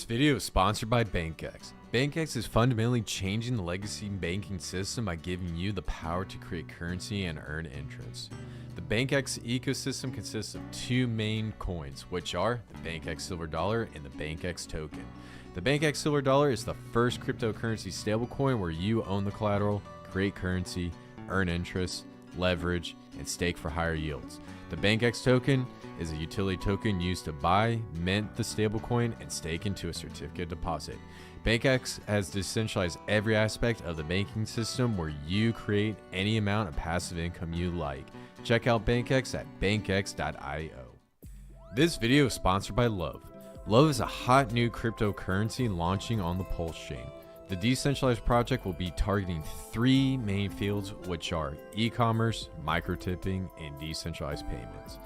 This video is sponsored by BankX. BankX is fundamentally changing the legacy banking system by giving you the power to create currency and earn interest. The BankX ecosystem consists of two main coins, which are the BankX Silver Dollar and the BankX Token. The BankX Silver Dollar is the first cryptocurrency stablecoin where you own the collateral, create currency, earn interest, leverage, and stake for higher yields. The BankX token is a utility token used to buy, mint the stablecoin, and stake into a certificate deposit. BankX has decentralized every aspect of the banking system where you create any amount of passive income you like. Check out BankX at bankx.io. This video is sponsored by Love. Love is a hot new cryptocurrency launching on the Pulsechain. The decentralized project will be targeting three main fields, which are e-commerce, micro-tipping, and decentralized payments.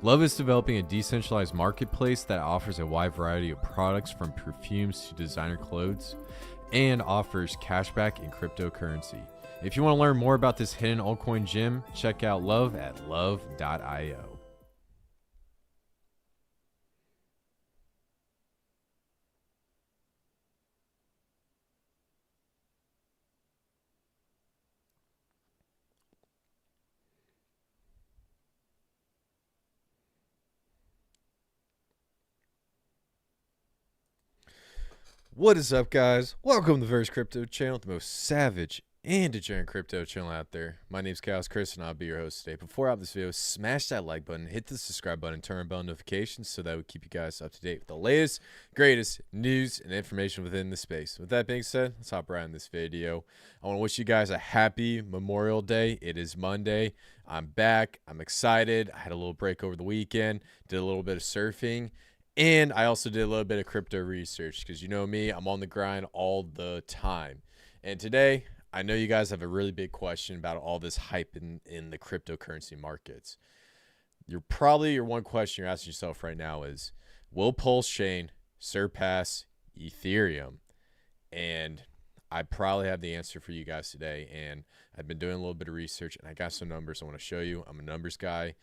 Love is developing a decentralized marketplace that offers a wide variety of products from perfumes to designer clothes and offers cashback in cryptocurrency. If you want to learn more about this hidden altcoin gem, check out Love at love.io. What is up, guys? Welcome to the Verse Crypto channel, the most savage and degenerate crypto channel out there. My name is Khaos Kris, and I'll be your host today. Before I have this video, smash that like button, hit the subscribe button, turn on bell notifications so that we keep you guys up to date with the latest, greatest news and information within the space. With that being said, let's hop right in this video. I want to wish you guys a happy Memorial Day. It is Monday. I'm back. I'm excited. I had a little break over the weekend, did a little bit of surfing. And I also did a little bit of crypto research because you know me, I'm on the grind all the time. And today, I know you guys have a really big question about all this hype in the cryptocurrency markets. Your one question you're asking yourself right now is, will Pulsechain surpass Ethereum? And I probably have the answer for you guys today. And I've been doing a little bit of research and I got some numbers I want to show you. I'm a numbers guy.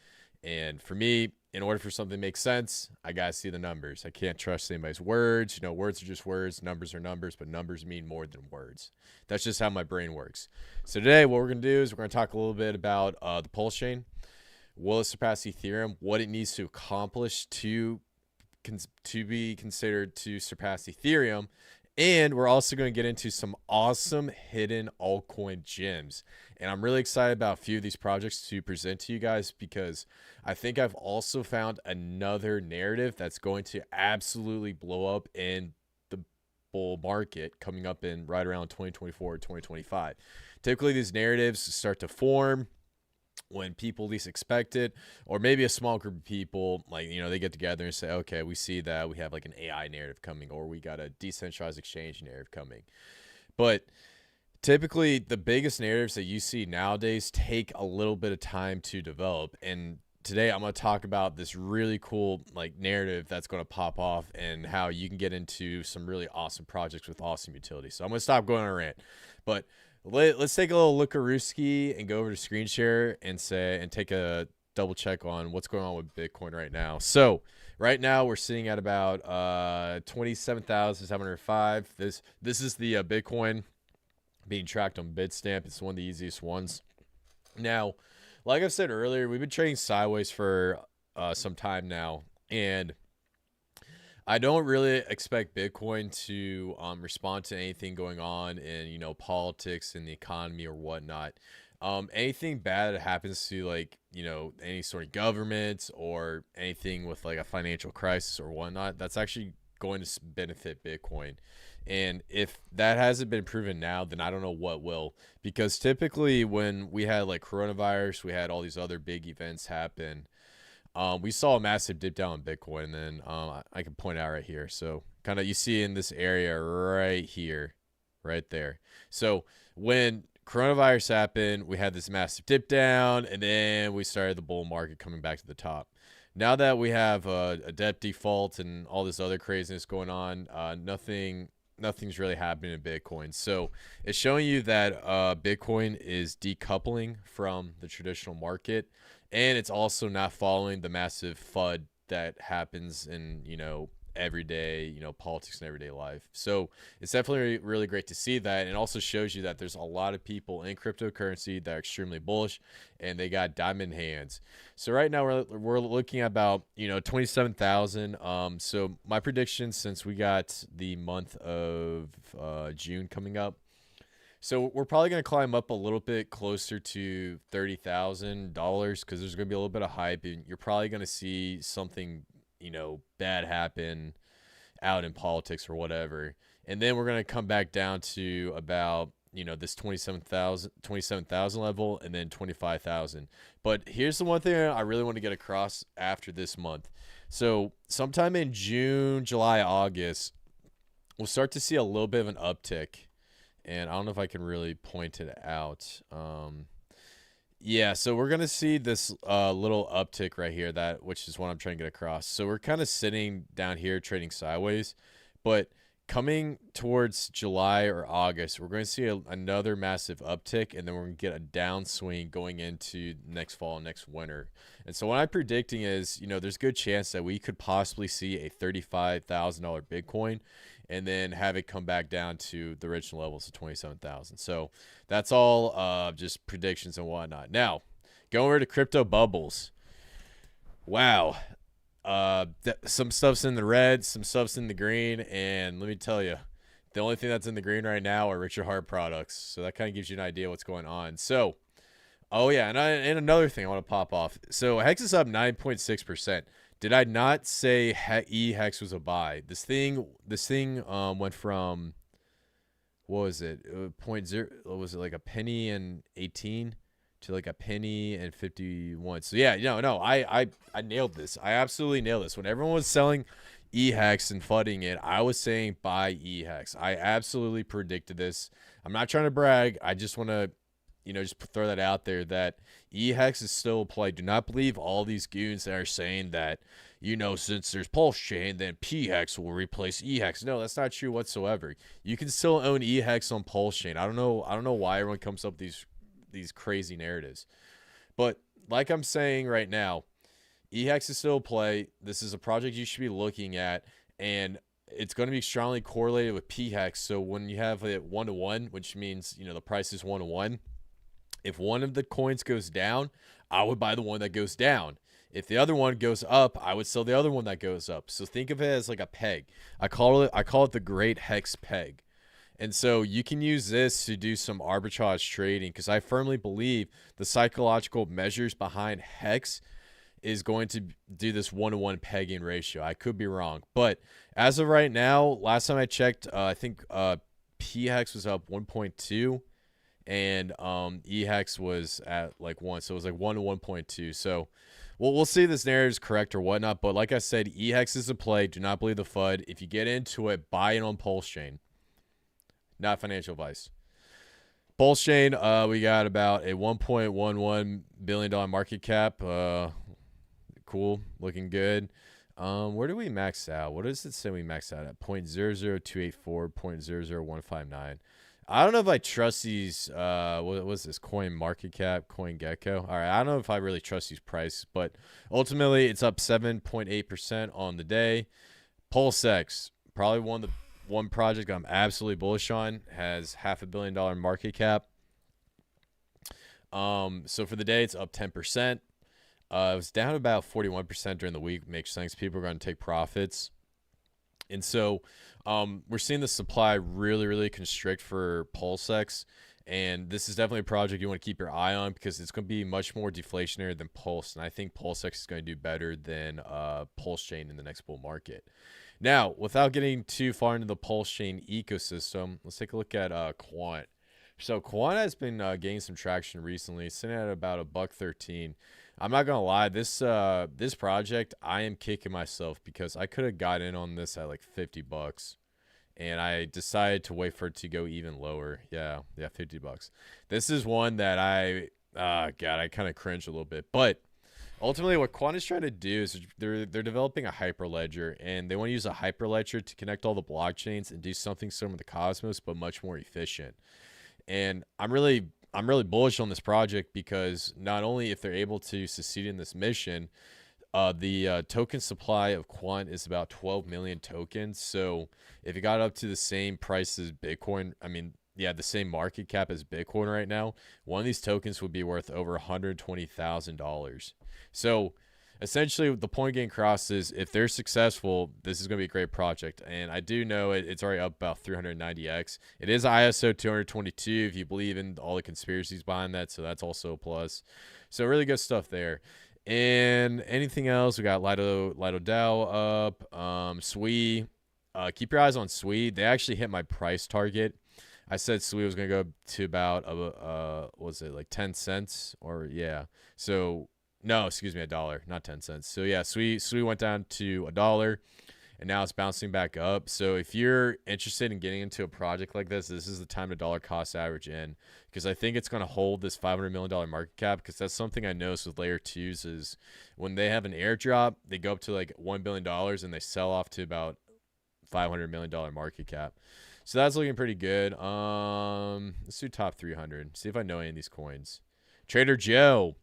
And for me, in order for something to make sense, I got to see the numbers. I can't trust anybody's words. You know, words are just words. Numbers are numbers, but numbers mean more than words. That's just how my brain works. So today, what we're going to do is we're going to talk a little bit about the Pulsechain. Will it surpass Ethereum? What it needs to accomplish to be considered to surpass Ethereum. And we're also going to get into some awesome hidden altcoin gems. And I'm really excited about a few of these projects to present to you guys because I think I've also found another narrative that's going to absolutely blow up in the bull market coming up in right around 2024 or 2025. Typically, these narratives start to form when people least expect it, or maybe a small group of people, like, you know, they get together and say, okay, we see that we have like an AI narrative coming, or we got a decentralized exchange narrative coming. But typically the biggest narratives that you see nowadays take a little bit of time to develop. And today I'm going to talk about this really cool like narrative that's going to pop off and how you can get into some really awesome projects with awesome utility. So I'm going to stop going on a rant, but let's take a little lookarooski and go over to screen share and take a double check on what's going on with Bitcoin right now. So right now we're sitting at about 27,705. This is the Bitcoin being tracked on Bitstamp. It's one of the easiest ones. Now, like I said earlier, we've been trading sideways for some time now, and I don't really expect Bitcoin to respond to anything going on in, you know, politics and the economy or whatnot. Anything bad that happens to, like, you know, any sort of government or anything with like a financial crisis or whatnot, that's actually going to benefit Bitcoin. And if that hasn't been proven now, then I don't know what will, because typically when we had like coronavirus, we had all these other big events happen. We saw a massive dip down in Bitcoin, and then I can point out right here. So kind of you see in this area right here, right there. So when coronavirus happened, we had this massive dip down, and then we started the bull market coming back to the top. Now that we have a debt default and all this other craziness going on, nothing's really happening in Bitcoin. So it's showing you that Bitcoin is decoupling from the traditional market. And it's also not following the massive FUD that happens in, you know, everyday, politics and everyday life. So it's definitely really great to see that. And it also shows you that there's a lot of people in cryptocurrency that are extremely bullish and they got diamond hands. So right now we're looking at about, 27,000. So my prediction, since we got the month of June coming up, so we're probably going to climb up a little bit closer to $30,000 because there's going to be a little bit of hype, and you're probably going to see something, bad happen out in politics or whatever. And then we're going to come back down to about, this 27,000 level, and then 25,000. But here's the one thing I really want to get across after this month. So sometime in June, July, August, we'll start to see a little bit of an uptick. And I don't know if I can really point it out. Yeah, so we're going to see this little uptick right here, which is what I'm trying to get across. So we're kind of sitting down here trading sideways. But coming towards July or August, we're going to see another massive uptick. And then we're going to get a downswing going into next fall, next winter. And so what I'm predicting is, there's a good chance that we could possibly see a $35,000 Bitcoin and then have it come back down to the original levels of 27,000. So that's all just predictions and whatnot. Now, going over to crypto bubbles. Wow. Some stuff's in the red, some stuff's in the green, and let me tell you, the only thing that's in the green right now are Richard Heart products. So that kind of gives you an idea what's going on. So, oh yeah, and another thing I want to pop off. So Hex is up 9.6%. Did I not say EHEX was a buy? This thing went from, what was it? What was it, like a penny and 18 to like a penny and 51. So yeah, no, I nailed this. I absolutely nailed this. When everyone was selling EHEX and fudding it, I was saying buy EHEX. I absolutely predicted this. I'm not trying to brag. I just want to, just throw that out there that EHEX is still a play. Do not believe all these goons that are saying that, since there's Pulsechain, then PHEX will replace EHEX. No, that's not true whatsoever. You can still own EHEX on Pulsechain. I don't know why everyone comes up with these crazy narratives. But like I'm saying right now, EHEX is still a play. This is a project you should be looking at, and it's going to be strongly correlated with PHEX. So when you have it 1-to-1, which means, the price is 1-to-1, if one of the coins goes down, I would buy the one that goes down. If the other one goes up, I would sell the other one that goes up. So think of it as like a peg. I call it the Great Hex Peg. And so you can use this to do some arbitrage trading, because I firmly believe the psychological measures behind Hex is going to do this 1-to-1 pegging ratio. I could be wrong. But as of right now, last time I checked, I think PHEX was up 1.2. And EHEX was at like 1, so it was like 1 to 1.2. So we'll see if this narrative is correct or whatnot. But like I said, EHEX is a play. Do not believe the FUD. If you get into it, buy it on Pulsechain. Not financial advice. Pulsechain, we got about a $1.11 billion market cap. Cool, looking good. Where do we max out? What does it say we max out at? 0.00284, 0.00159. I don't know if I trust these, what was this, Coin Market Cap, Coin Gecko. All right, I don't know if I really trust these prices, but ultimately it's up 7.8% on the day. PulseX, probably one project I'm absolutely bullish on, has $500 million market cap. So for the day, it's up 10%. It was down about 41% during the week. Makes sense. People are going to take profits. And so we're seeing the supply really, really constrict for PulseX. And this is definitely a project you want to keep your eye on, because it's going to be much more deflationary than Pulse. And I think PulseX is going to do better than Pulsechain in the next bull market. Now, without getting too far into the Pulsechain ecosystem, let's take a look at Quant. So Quant has been gaining some traction recently, sitting at about $1.13. I'm not gonna lie, this project, I am kicking myself because I could have got in on this at like $50, and I decided to wait for it to go even lower. Yeah, $50. This is one that I kind of cringe a little bit, but ultimately what Quant is trying to do is they're developing a hyperledger, and they want to use a hyperledger to connect all the blockchains and do something similar to Cosmos, but much more efficient. And I'm really bullish on this project, because not only if they're able to succeed in this mission, The token supply of Quant is about 12 million tokens. So if it got up to the same price as Bitcoin, I mean, yeah, the same market cap as Bitcoin right now, one of these tokens would be worth over $120,000. So essentially, the point getting across is if they're successful, this is going to be a great project. And I do know it's already up about 390x. It is ISO 222 if you believe in all the conspiracies behind that. So that's also a plus. So really good stuff there. And anything else? We got Lido DAO up. Sui. Keep your eyes on Sui. They actually hit my price target. I said Sui was going to go to about, was it like 10 cents? Or yeah. So, no, excuse me, $1, not 10 cents. So yeah, Sui went down to $1 and now it's bouncing back up. So if you're interested in getting into a project like this is the time to dollar cost average in, because I think it's going to hold this $500 million market cap, because that's something I noticed with layer 2s is when they have an airdrop, they go up to like $1 billion and they sell off to about $500 million market cap. So that's looking pretty good. Let's do top 300. See if I know any of these coins. Trader Joe.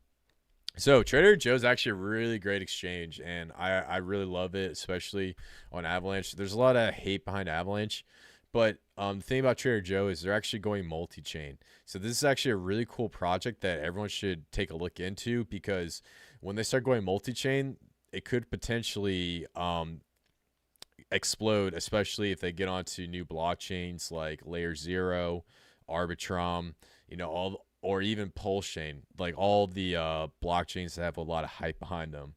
So Trader Joe is actually a really great exchange, and I really love it, especially on Avalanche. There's a lot of hate behind Avalanche, but the thing about Trader Joe is they're actually going multi-chain. So this is actually a really cool project that everyone should take a look into, because when they start going multi-chain, it could potentially explode, especially if they get onto new blockchains like Layer 0, Arbitrum, or even Pulsechain, like all the blockchains that have a lot of hype behind them.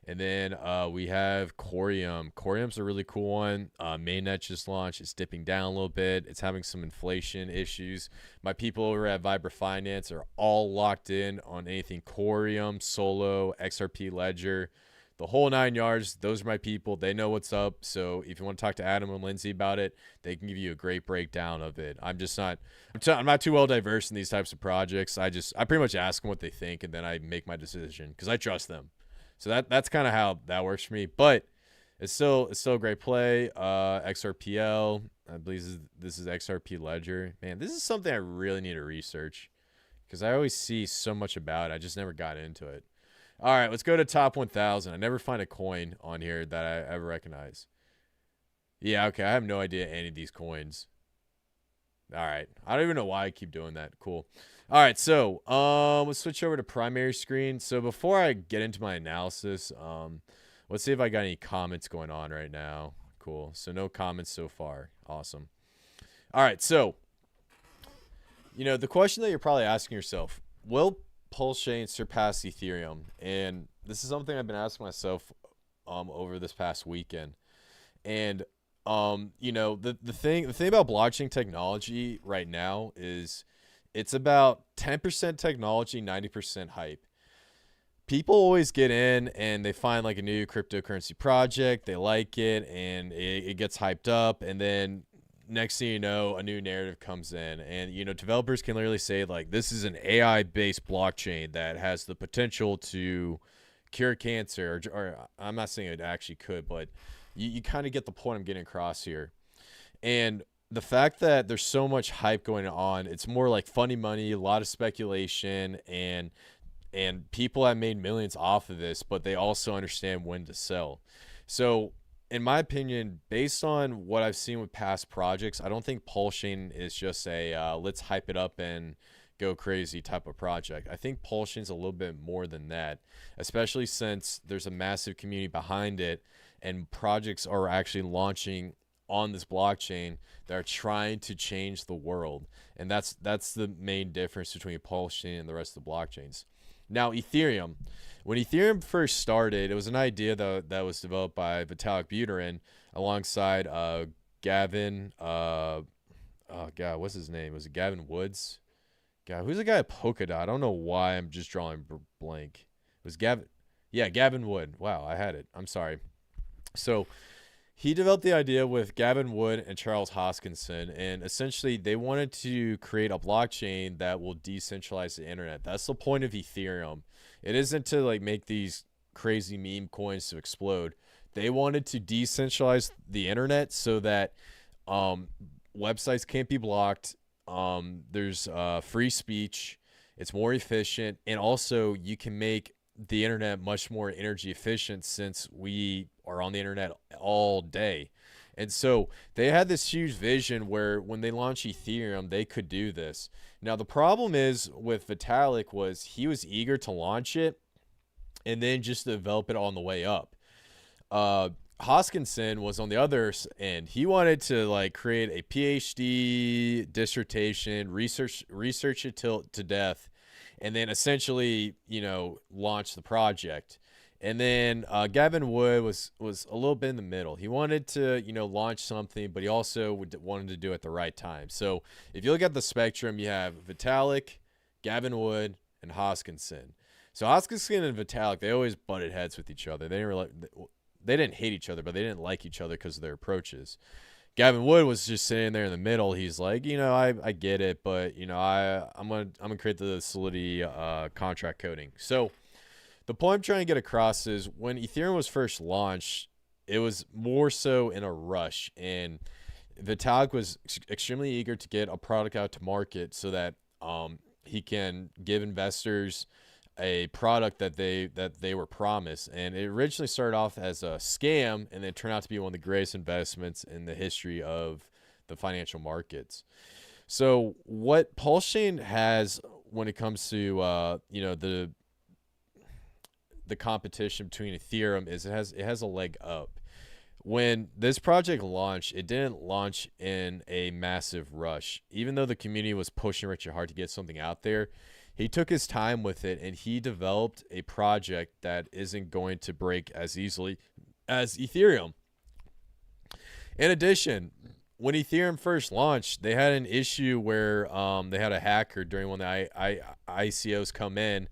And then we have Corium. Corium's a really cool one. Mainnet just launched. It's dipping down a little bit. It's having some inflation issues. My people over at Vibra Finance are all locked in on anything Corium, Solo, XRP Ledger, the whole 9 yards. Those are my people. They know what's up. So if you want to talk to Adam and Lindsay about it, they can give you a great breakdown of it. I'm not too well diverse in these types of projects. I pretty much ask them what they think, and then I make my decision because I trust them. So that's kind of how that works for me. But it's still a great play. XRPL, I believe this is XRP Ledger. Man, this is something I really need to research, because I always see so much about it. I just never got into it. All right, let's go to top 1,000. I never find a coin on here that I ever recognize. Yeah, okay, I have no idea any of these coins. All right, I don't even know why I keep doing that. Cool. All right, so let's switch over to primary screen. So before I get into my analysis, let's see if I got any comments going on right now. Cool. So no comments so far. Awesome. All right, so the question that you're probably asking yourself, will Pulsechain surpass Ethereum? And this is something I've been asking myself over this past weekend. And the thing about blockchain technology right now is it's about 10% technology, 90% hype. People always get in and they find like a new cryptocurrency project, they like it, and it gets hyped up, and then next thing you know, a new narrative comes in, and developers can literally say like, this is an AI based blockchain that has the potential to cure cancer, or I'm not saying it actually could, but you kind of get the point I'm getting across here. And the fact that there's so much hype going on, it's more like funny money, a lot of speculation, and people have made millions off of this, but they also understand when to sell. So in my opinion, based on what I've seen with past projects, I don't think Pulsechain is just a let's hype it up and go crazy type of project. I think Pulsechain's a little bit more than that, especially since there's a massive community behind it and projects are actually launching on this blockchain that are trying to change the world. And that's the main difference between Pulsechain and the rest of the blockchains. Now, Ethereum. When Ethereum first started, it was an idea that was developed by Vitalik Buterin alongside Gavin. Oh God, what's his name? Was it Gavin Woods? God, who's the guy at Polkadot? I don't know why I'm just drawing blank. It was Gavin. Yeah, Gavin Wood. Wow, I had it. I'm sorry. So he developed the idea with Gavin Wood and Charles Hoskinson, and essentially they wanted to create a blockchain that will decentralize the internet. That's the point of Ethereum. It isn't to like make these crazy meme coins to explode. They wanted to decentralize the internet so that websites can't be blocked. There's free speech. It's more efficient, and also you can make the internet much more energy efficient since we are on the internet all day. And so they had this huge vision where when they launched Ethereum, they could do this. Now, the problem is with Vitalik was he was eager to launch it and then just develop it on the way up. Hoskinson was on the other end. He wanted to like create a PhD dissertation, research it to death, and then essentially, launch the project. And then Gavin Wood was a little bit in the middle. He wanted to, launch something, but he also wanted to do it at the right time. So if you look at the spectrum, you have Vitalik, Gavin Wood, and Hoskinson. So Hoskinson and Vitalik, they always butted heads with each other. They didn't hate each other, but they didn't like each other because of their approaches. Gavin Wood was just sitting there in the middle. He's like, I get it, but I'm gonna create the Solidity contract coding. So the point I'm trying to get across is when Ethereum was first launched, it was more so in a rush, and Vitalik was extremely eager to get a product out to market so that he can give investors a product that they were promised. And it originally started off as a scam, and then turned out to be one of the greatest investments in the history of the financial markets. So what Pulsechain has when it comes to the competition between Ethereum is it has a leg up. When this project launched, it didn't launch in a massive rush. Even though the community was pushing Richard Heart to get something out there, he took his time with it, and he developed a project that isn't going to break as easily as Ethereum. In addition, when Ethereum first launched, they had an issue where they had a hacker during one of the ICOs come in,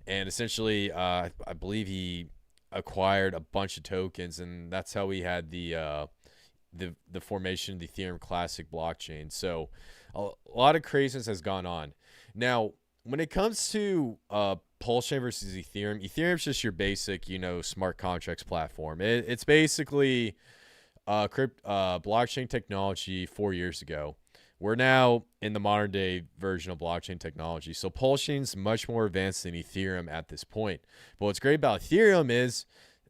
and essentially, I believe he acquired a bunch of tokens, and that's how we had the formation of the Ethereum Classic blockchain. So a lot of craziness has gone on. Now, when it comes to Pulsechain versus Ethereum, Ethereum's just your basic, smart contracts platform. It's basically blockchain technology 4 years ago. We're now in the modern day version of blockchain technology. So Pulsechain's much more advanced than Ethereum at this point. But what's great about Ethereum is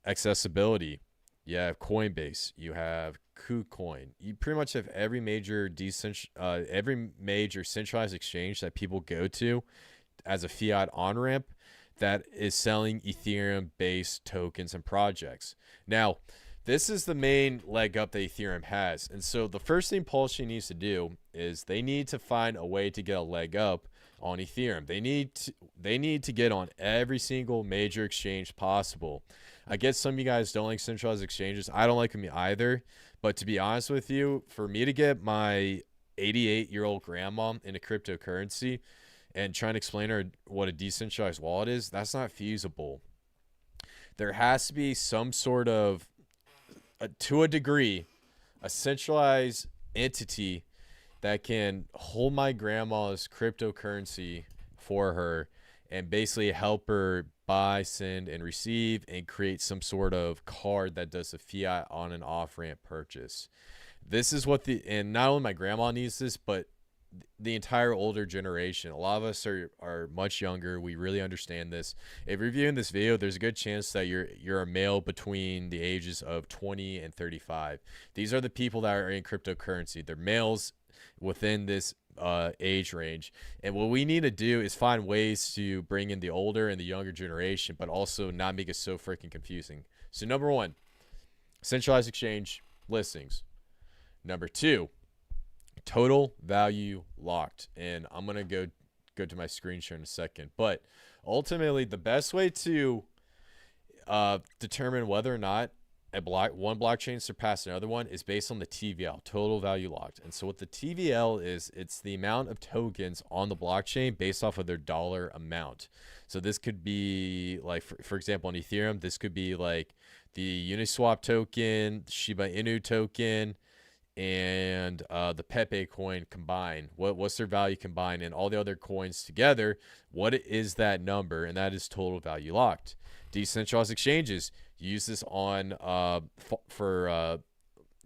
accessibility. You have Coinbase, you have KuCoin. You pretty much have every major centralized exchange that people go to as a fiat on-ramp that is selling Ethereum-based tokens and projects. Now, this is the main leg up that Ethereum has. And so the first thing Pulsechain needs to do is they need to find a way to get a leg up on Ethereum. They need to get on every single major exchange possible. I guess some of you guys don't like centralized exchanges. I don't like them either. But to be honest with you, for me to get my 88-year-old grandma into cryptocurrency and trying to explain her what a decentralized wallet is, that's not feasible. There has to be some sort of, to a degree, a centralized entity that can hold my grandma's cryptocurrency for her and basically help her buy, send, and receive, and create some sort of card that does a fiat on and off ramp purchase. This is what and not only my grandma needs this, but the entire older generation. A lot of us are much younger. We really understand this. If you're viewing this video, there's a good chance that you're a male between the ages of 20 and 35. These are the people that are in cryptocurrency. They're males within this age range, and what we need to do is find ways to bring in the older and the younger generation, but also not make it so freaking confusing. So number one, centralized exchange listings. Number two, total value locked. And I'm gonna go to my screen share in a second, but ultimately the best way to determine whether or not one blockchain surpassed another one is based on the TVL, total value locked. And so what the TVL is, it's the amount of tokens on the blockchain based off of their dollar amount. So this could be like, for example, on Ethereum, this could be like the Uniswap token, ShibaInu token, and the PEPE coin combined. What's their value combined, and all the other coins together, what is that number? And that is total value locked. Decentralized exchanges use this on for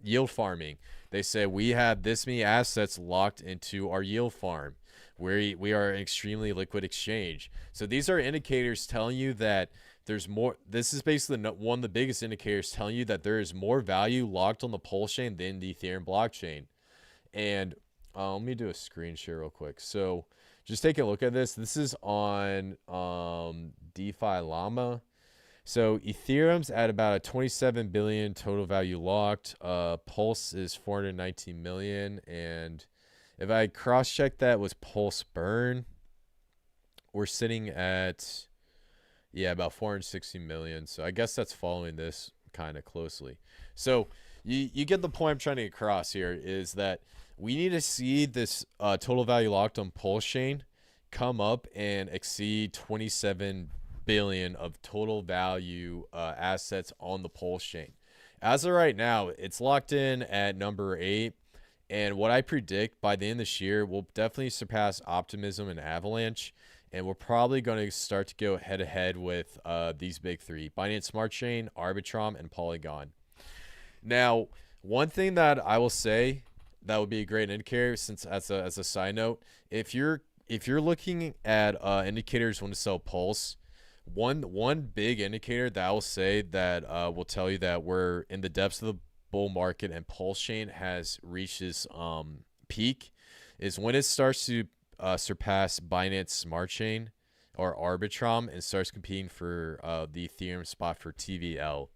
yield farming. They say we have this many assets locked into our yield farm. We are an extremely liquid exchange. So these are indicators telling you that there's more. This is basically one of the biggest indicators telling you that there is more value locked on the Pulsechain than the Ethereum blockchain. And let me do a screen share real quick. So just take a look at this. This is on DeFi Llama. So Ethereum's at about a 27 billion total value locked. Pulse is 419 million. And if I cross-check that with Pulse Burn, we're sitting at, yeah, about 460 million. So I guess that's following this kind of closely. So you get the point I'm trying to get across here is that we need to see this total value locked on Pulsechain come up and exceed 27 billion of total value assets on the Pulsechain. As of right now, it's locked in at number 8. And what I predict by the end of this year, we'll definitely surpass Optimism and Avalanche. And we're probably going to start to go head to head with these big three: Binance Smart Chain, Arbitrum, and Polygon. Now, one thing that I will say that would be a great indicator, since as a side note, if you're looking at indicators when to sell Pulse, one big indicator that I will say that will tell you that we're in the depths of the bull market and Pulsechain has reached its peak is when it starts to surpass Binance Smart Chain or Arbitrum and starts competing for the Ethereum spot for TVL.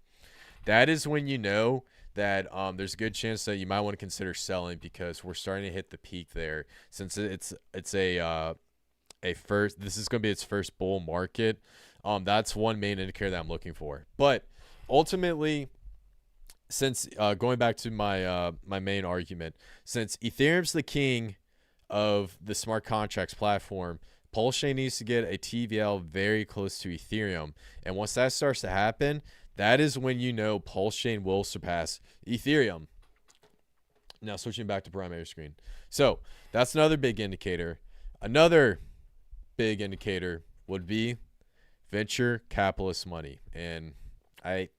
That is when you know that there's a good chance that you might want to consider selling, because we're starting to hit the peak there. Since it's a first, this is going to be its first bull market. That's one main indicator that I'm looking for. But ultimately, since going back to my my main argument, since Ethereum's the king of the smart contracts platform, Pulsechain needs to get a TVL very close to Ethereum. And once that starts to happen, that is when you know Pulsechain will surpass Ethereum. Now switching back to primary screen. So that's another big indicator. Another big indicator would be venture capitalist money. And I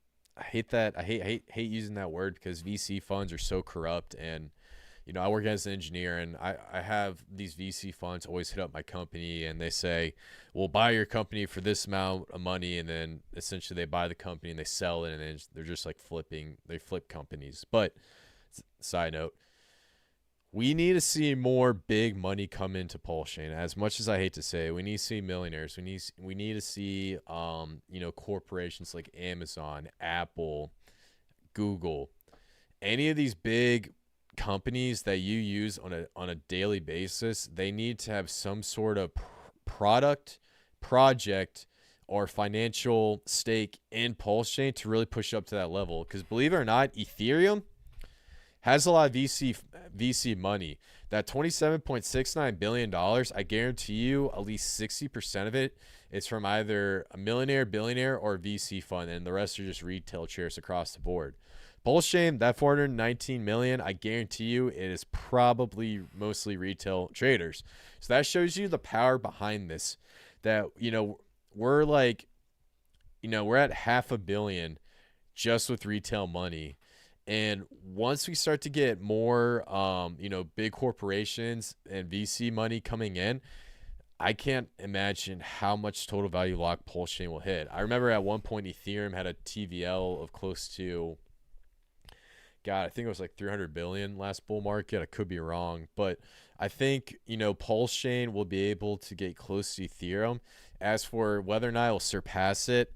hate that. I hate using that word because VC funds are so corrupt. And you know, I work as an engineer, and I have these VC funds always hit up my company, and they say, we'll buy your company for this amount of money, and then essentially they buy the company and they sell it, and then they're just like they flip companies. But side note, we need to see more big money come into Pulsechain. As much as I hate to say it, we need to see millionaires. We need to see you know, corporations like Amazon, Apple, Google, any of these big companies that you use on a daily basis. They need to have some sort of project or financial stake in Pulsechain to really push up to that level. Because believe it or not, Ethereum has a lot of VC money. That $27.69 billion, I guarantee you at least 60% of it is from either a millionaire, billionaire, or VC fund, and the rest are just retail shares across the board. Pulsechain, that 419 million, I guarantee you it is probably mostly retail traders. So that shows you the power behind this. That, you know, we're like, you know, we're at $500 million just with retail money. And once we start to get more, you know, big corporations and VC money coming in, I can't imagine how much total value lock Pulsechain will hit. I remember at one point Ethereum had a TVL of close to, God, I think it was like 300 billion last bull market. I could be wrong, but I think, you know, Pulsechain will be able to get close to Ethereum. As for whether or not it will surpass it,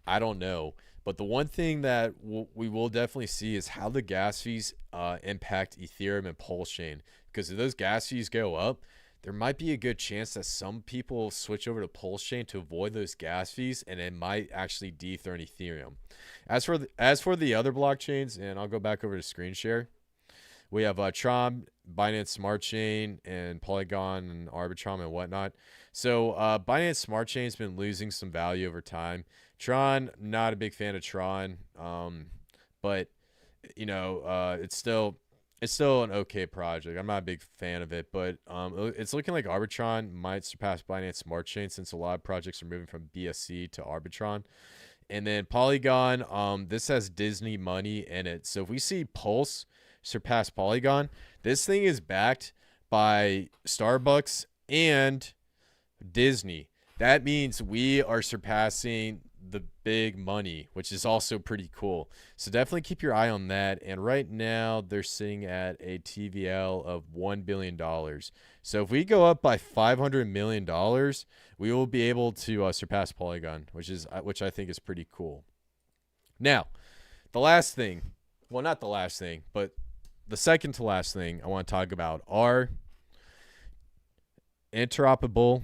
I don't know. But the one thing that we will definitely see is how the gas fees impact Ethereum and Pulsechain. Because if those gas fees go up, there might be a good chance that some people switch over to Pulsechain to avoid those gas fees, and it might actually dethrone Ethereum. As for the other blockchains, and I'll go back over to screen share, we have Tron, Binance Smart Chain, and Polygon, and Arbitrum, and whatnot. So Binance Smart Chain has been losing some value over time. Tron, not a big fan of Tron, but you know, it's still an okay project. I'm not a big fan of it, but it's looking like Arbitron might surpass Binance Smart Chain, since a lot of projects are moving from BSC to Arbitron. And then Polygon, this has Disney money in it. So if we see Pulse surpass Polygon, this thing is backed by Starbucks and Disney. That means we are surpassing the big money, which is also pretty cool. So definitely keep your eye on that. And right now they're sitting at a TVL of $1 billion. So if we go up by $500 million, we will be able to surpass Polygon, which I think is pretty cool. Now, the last thing, well, not the last thing, but the second to last thing I want to talk about are interoperable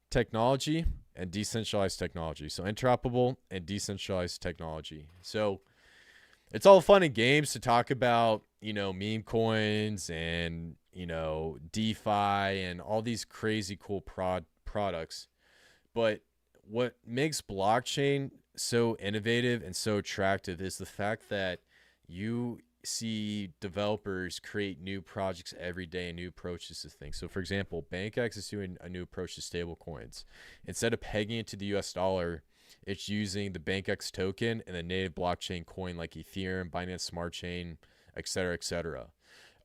technology and decentralized technology. So interoperable and decentralized technology. So it's all fun and games to talk about, meme coins and, DeFi and all these crazy cool products. But what makes blockchain so innovative and so attractive is the fact that you see developers create new projects every day and new approaches to things. So for example, BankX is doing a new approach to stable coins. Instead of pegging it to the US dollar, it's using the BankX token and a native blockchain coin like Ethereum, Binance Smart Chain, etc., etc.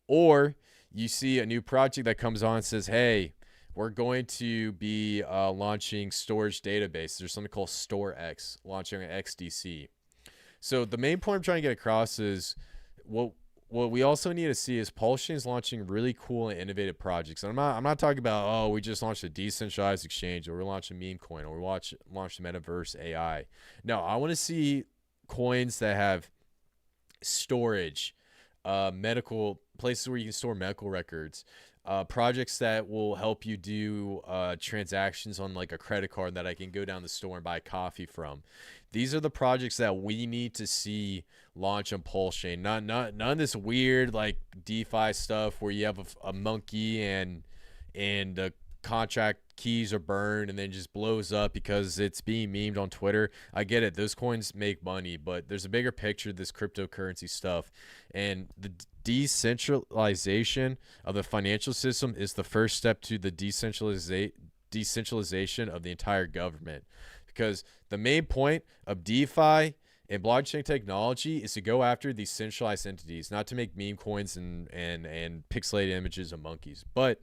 Or you see a new project that comes on and says, hey, we're going to be launching storage database. There's something called StoreX, launching an XDC. So the main point I'm trying to get across is what we also need to see is Pulsechain is launching really cool and innovative projects. And I'm not talking about, we just launched a decentralized exchange, or we're launching a meme coin, or we launched Metaverse AI. No, I want to see coins that have storage, medical places where you can store medical records, projects that will help you do transactions on like a credit card that I can go down the store and buy coffee from. These are the projects that we need to see launch on Pulsechain. None of this weird like DeFi stuff where you have a monkey and the contract keys are burned and then just blows up because it's being memed on Twitter. I get it. Those coins make money, but there's a bigger picture of this cryptocurrency stuff. And the decentralization of the financial system is the first step to the decentralization of the entire government. Because the main point of DeFi and blockchain technology is to go after these centralized entities, not to make meme coins and pixelated images of monkeys. But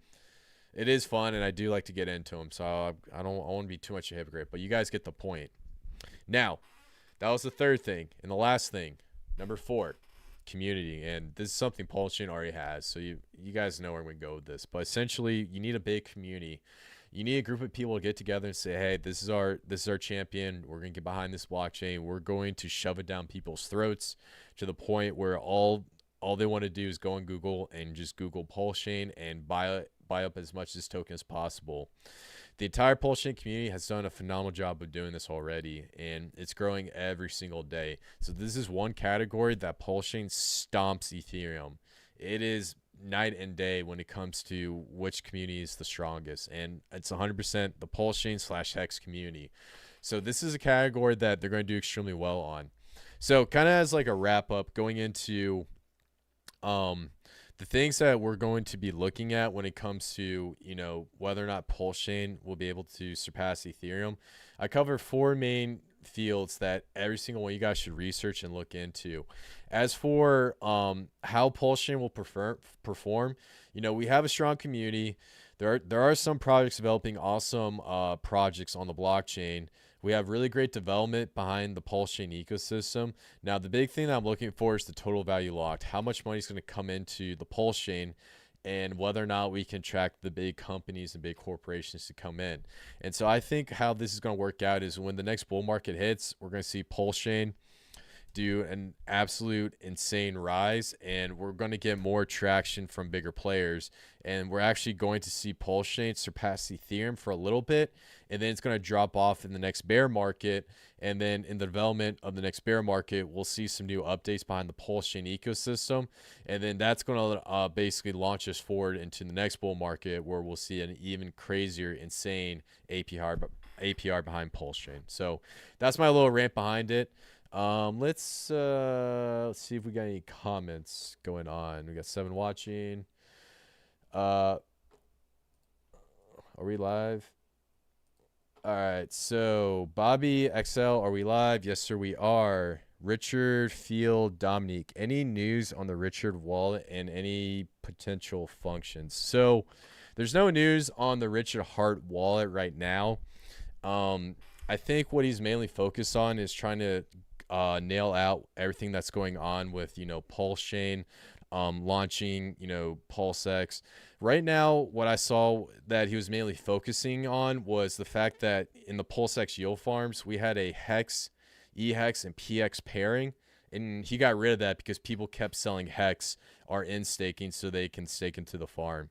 it is fun, and I do like to get into them, so I don't want to be too much a hypocrite, but you guys get the point. Now, that was the third thing. And the last thing, number 4, community. And this is something Pulsechain already has, so you guys know where we go with this. But essentially, you need a big community. You need a group of people to get together and say, hey, this is our champion. We're going to get behind this blockchain. We're going to shove it down people's throats to the point where all they want to do is go on Google and just Google Pulsechain and buy up as much of this token as possible. The entire Pulsechain community has done a phenomenal job of doing this already, and it's growing every single day. So this is one category that Pulsechain stomps Ethereum. It is night and day when it comes to which community is the strongest, and it's 100% the Pulsechain/Hex community. So this is a category that they're going to do extremely well on. So kind of as like a wrap up going into the things that we're going to be looking at when it comes to, whether or not Pulsechain will be able to surpass Ethereum. I cover 4 main fields that every single one of you guys should research and look into. As for how Pulsechain will perform, we have a strong community. There are some projects developing awesome projects on the blockchain. We have really great development behind the Pulsechain ecosystem. Now, the big thing that I'm looking for is the total value locked. How much money is going to come into the Pulsechain, and whether or not we can track the big companies and big corporations to come in. And so I think how this is going to work out is when the next bull market hits, we're going to see Pulsechain do an absolute insane rise, and we're going to get more traction from bigger players, and we're actually going to see Pulsechain surpass Ethereum for a little bit, and then it's going to drop off in the next bear market. And then in the development of the next bear market, we'll see some new updates behind the Pulsechain ecosystem, and then that's going to basically launch us forward into the next bull market, where we'll see an even crazier, insane APR behind Pulsechain. So that's my little rant behind it. Let's see if we got any comments going on. We got 7 watching. Are we live? All right, so Bobby XL, are we live? Yes, sir, we are. Richard Field Dominique, any news on the Richard wallet and any potential functions? So there's no news on the Richard Heart wallet right now. I think what he's mainly focused on is trying to nail out everything that's going on with, Pulsechain, launching, PulseX. Right now, what I saw that he was mainly focusing on was the fact that in the PulseX yield farms, we had a Hex, EHEX, and PX pairing. And he got rid of that because people kept selling Hex or in staking so they can stake into the farm.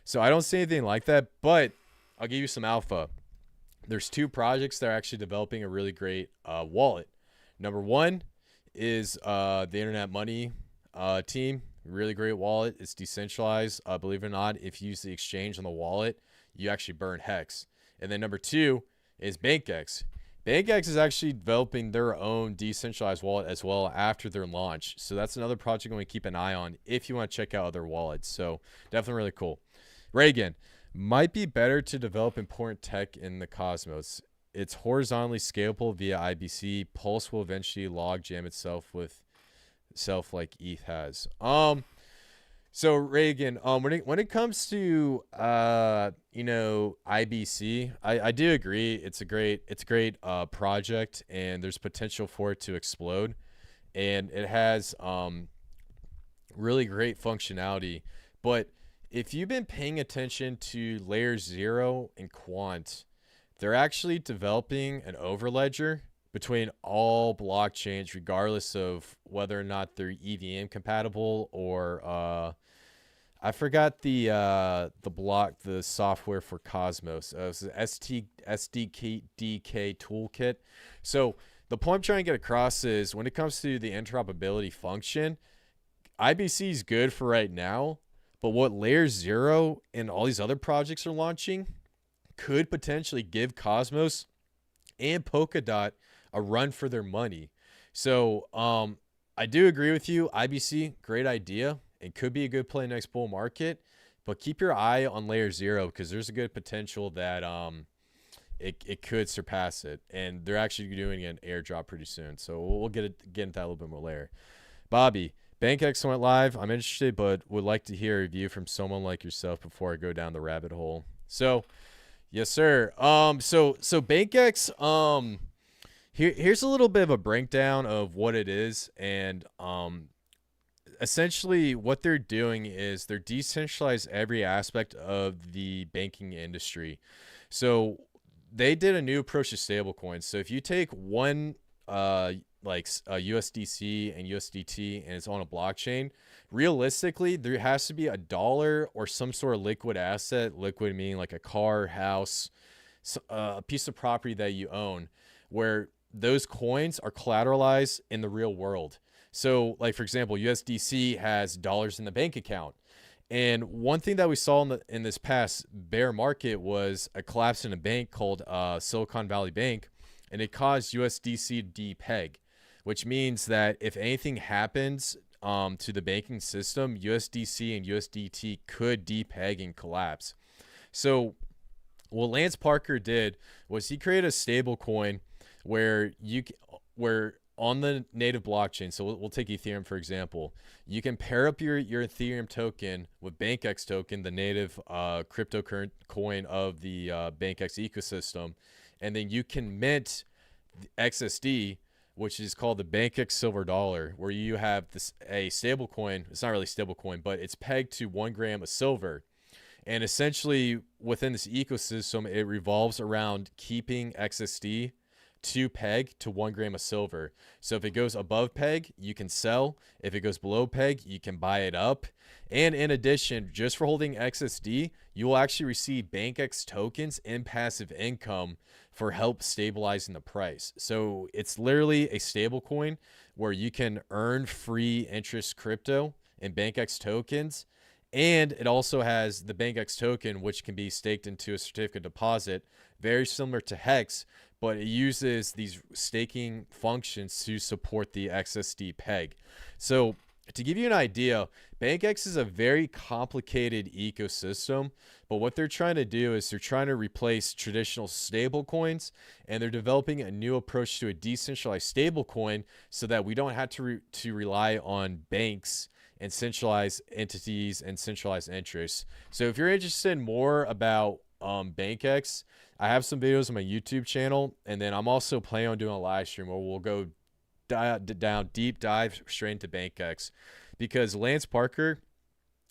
So I don't see anything like that, but I'll give you some alpha. There's two projects that are actually developing a really great wallet. Number one is the Internet Money team. Really great wallet. It's decentralized. Believe it or not, if you use the exchange on the wallet, you actually burn Hex. And then number two is BankX. BankX is actually developing their own decentralized wallet as well after their launch. So that's another project I'm going to keep an eye on if you want to check out other wallets. So definitely really cool. Reagan, might be better to develop important tech in the cosmos. It's horizontally scalable via IBC. Pulse will eventually log jam itself with like ETH has. So Reagan, when it comes to IBC, I do agree it's a great project, and there's potential for it to explode, and it has really great functionality. But if you've been paying attention to layer 0 and Quant, they're actually developing an overledger between all blockchains, regardless of whether or not they're EVM compatible or I forgot the software for Cosmos. It was the SDK toolkit. So the point I'm trying to get across is when it comes to the interoperability function, IBC is good for right now, but what layer 0 and all these other projects are launching could potentially give Cosmos and Polkadot a run for their money. So I do agree with you. IBC, great idea. It could be a good play next bull market, but keep your eye on layer 0 because there's a good potential that it could surpass it. And they're actually doing an airdrop pretty soon. So we'll get into that a little bit more later. Bobby, BankX went live. I'm interested, but would like to hear a review from someone like yourself before I go down the rabbit hole. So, yes, sir. So BankX, here's a little bit of a breakdown of what it is, and essentially what they're doing is they're decentralized every aspect of the banking industry. So they did a new approach to stablecoins. So if you take one USDC and USDT and it's on a blockchain, realistically there has to be a dollar or some sort of liquid asset, liquid meaning like a car, house, a piece of property that you own, where those coins are collateralized in the real world. So like, for example, USDC has dollars in the bank account. And one thing that we saw in this past bear market was a collapse in a bank called Silicon Valley Bank, and it caused USDC to depeg, which means that if anything happens to the banking system, USDC and USDT could depeg and collapse. So what Lance Parker did was he created a stable coin where on the native blockchain, so we'll take Ethereum for example, you can pair up your Ethereum token with BankX token, the native cryptocurrency coin of the BankX ecosystem, and then you can mint XSD, which is called the BankX Silver Dollar, where you have a stable coin. It's not really stable coin, but it's pegged to 1 gram of silver. And essentially within this ecosystem, it revolves around keeping XSD to peg to 1 gram of silver. So if it goes above peg, you can sell. If it goes below peg, you can buy it up. And in addition, just for holding XSD, you will actually receive BankX tokens and passive income for help stabilizing the price. So it's literally a stable coin where you can earn free interest crypto in BankX tokens. And it also has the BankX token, which can be staked into a certificate deposit, very similar to Hex, but it uses these staking functions to support the XSD peg. So to give you an idea, BankX is a very complicated ecosystem, but what they're trying to do is they're trying to replace traditional stable coins, and they're developing a new approach to a decentralized stable coin so that we don't have to rely on banks and centralized entities and centralized interests. So if you're interested in more about BankX. I have some videos on my YouTube channel, and then I'm also planning on doing a live stream where we'll go deep dive straight into BankX, because Lance Parker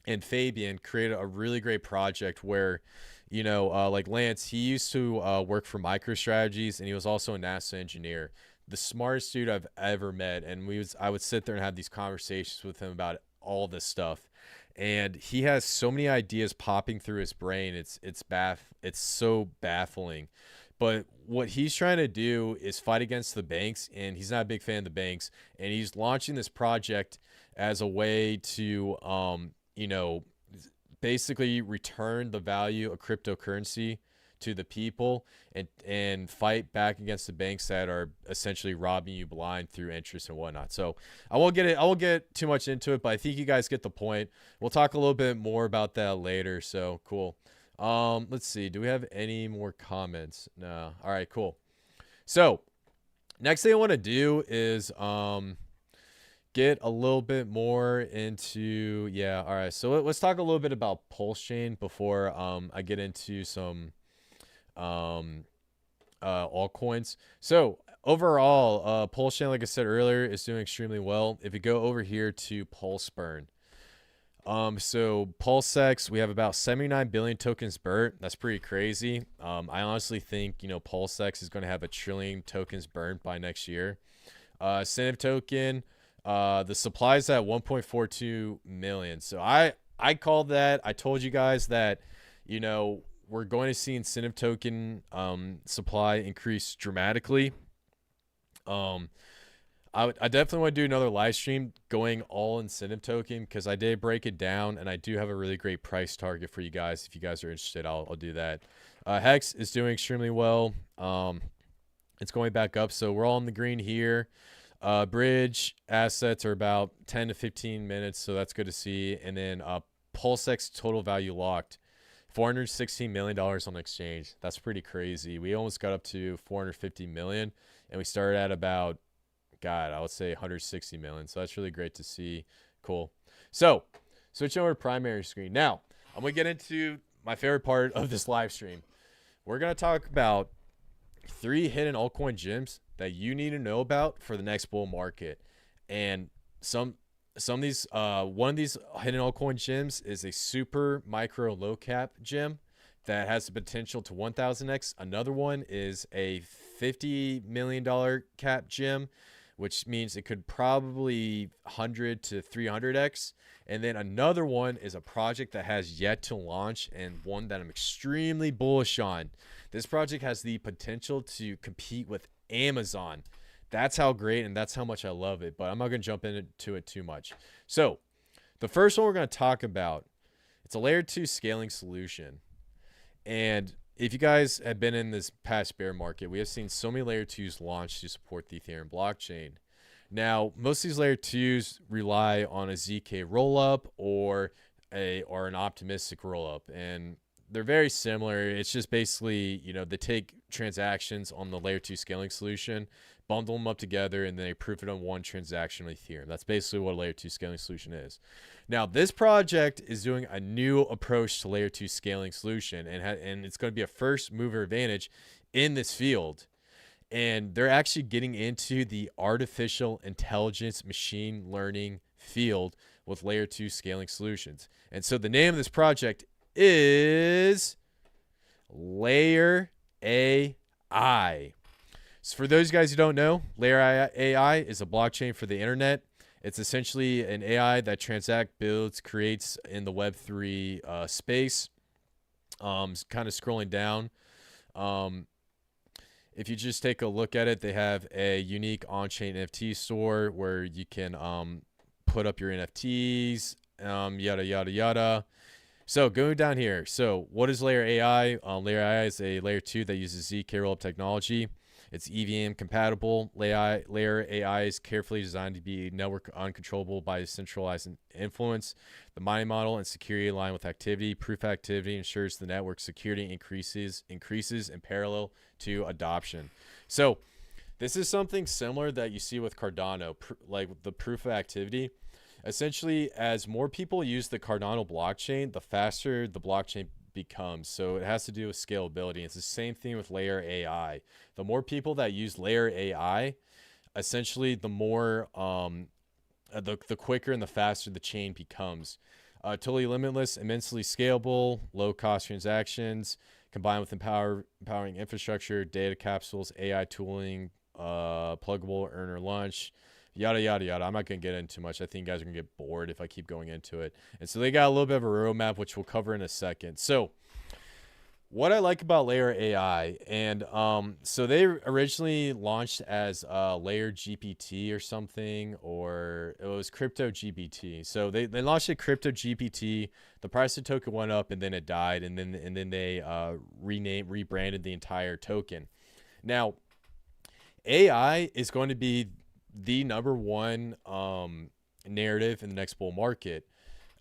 and Fabian created a really great project where, like Lance, he used to work for MicroStrategies, and he was also a NASA engineer, the smartest dude I've ever met. And I would sit there and have these conversations with him about all this stuff. And he has so many ideas popping through his brain. It's so baffling. But what he's trying to do is fight against the banks, and he's not a big fan of the banks. And he's launching this project as a way to, basically return the value of cryptocurrency to the people, and fight back against the banks that are essentially robbing you blind through interest and whatnot. So I won't get too much into it, but I think you guys get the point. We'll talk a little bit more about that later. So cool. Let's see. Do we have any more comments? No. All right, cool. So next thing I want to do is get a little bit more into, all right. So let's talk a little bit about Pulsechain before I get into some altcoins. So overall, Pulsechain, like I said earlier, is doing extremely well. If you go over here to PulseBurn, so PulseX, we have about 79 billion tokens burnt. That's pretty crazy. I honestly think, PulseX is going to have 1 trillion tokens burnt by next year. Incentive token, the supply is at 1.42 million. So I called that. I told you guys that, we're going to see incentive token supply increase dramatically. I definitely want to do another live stream going all incentive token, because I did break it down, and I do have a really great price target for you guys. If you guys are interested, I'll do that. Hex is doing extremely well. It's going back up, so we're all in the green here. Bridge assets are about 10 to 15 minutes, so that's good to see. And then PulseX total value locked, $416 million on exchange. That's pretty crazy. We almost got up to 450 million, and we started at about, I would say 160 million. So that's really great to see. Cool. So switch over to primary screen. Now I'm going to get into my favorite part of this live stream. We're going to talk about 3 hidden altcoin gems that you need to know about for the next bull market. And some of these, one of these hidden altcoin gems is a super micro low cap gem that has the potential to 1000x. Another one is a $50 million cap gem, which means it could probably 100 to 300x. And then another one is a project that has yet to launch, and one that I'm extremely bullish on. This project has the potential to compete with Amazon. That's how great and that's how much I love it, but I'm not going to jump into it too much. So the first one we're going to talk about, it's a layer 2 scaling solution. And if you guys have been in this past bear market, we have seen so many layer 2s launch to support the Ethereum blockchain. Now, most of these layer 2s rely on a ZK rollup or an optimistic rollup, and they're very similar. It's just basically, they take transactions on the layer 2 scaling solution, bundle them up together, and then they proof it on one transaction with Ethereum. That's basically what a layer 2 scaling solution is. Now, this project is doing a new approach to layer 2 scaling solution, and it's going to be a first mover advantage in this field. And they're actually getting into the artificial intelligence machine learning field with layer 2 scaling solutions. And so the name of this project is Layer AI. So for those guys who don't know, Layer AI is a blockchain for the internet. It's essentially an AI that transacts, builds, creates in the Web3 space. Kind of scrolling down. If you just take a look at it, they have a unique on-chain NFT store where you can put up your NFTs, yada, yada, yada. So going down here, so what is Layer AI? Layer AI is a layer 2 that uses zk-rollup technology. It's EVM compatible. Layer AI is carefully designed to be network uncontrollable by centralized influence. The mining model and security align with activity. Proof activity ensures the network security increases in parallel to adoption. So this is something similar that you see with Cardano, like the proof of activity. Essentially, as more people use the Cardano blockchain, the faster the blockchain becomes. So it has to do with scalability. It's the same thing with layer AI. The more people that use layer AI, essentially the more the quicker and the faster the chain becomes. Totally limitless, immensely scalable, low cost transactions, combined with empowering infrastructure, data capsules, AI tooling, pluggable earner launch, yada yada yada. I'm not gonna get into too much. I think you guys are gonna get bored if I keep going into it. And so they got a little bit of a roadmap, which we'll cover in a second. So what I like about layer AI, and so they originally launched as layer GPT or something, or it was crypto GPT. So they launched a crypto GPT. The price of the token went up, and then it died, and then they rebranded the entire token. Now, AI is going to be the number one narrative in the next bull market.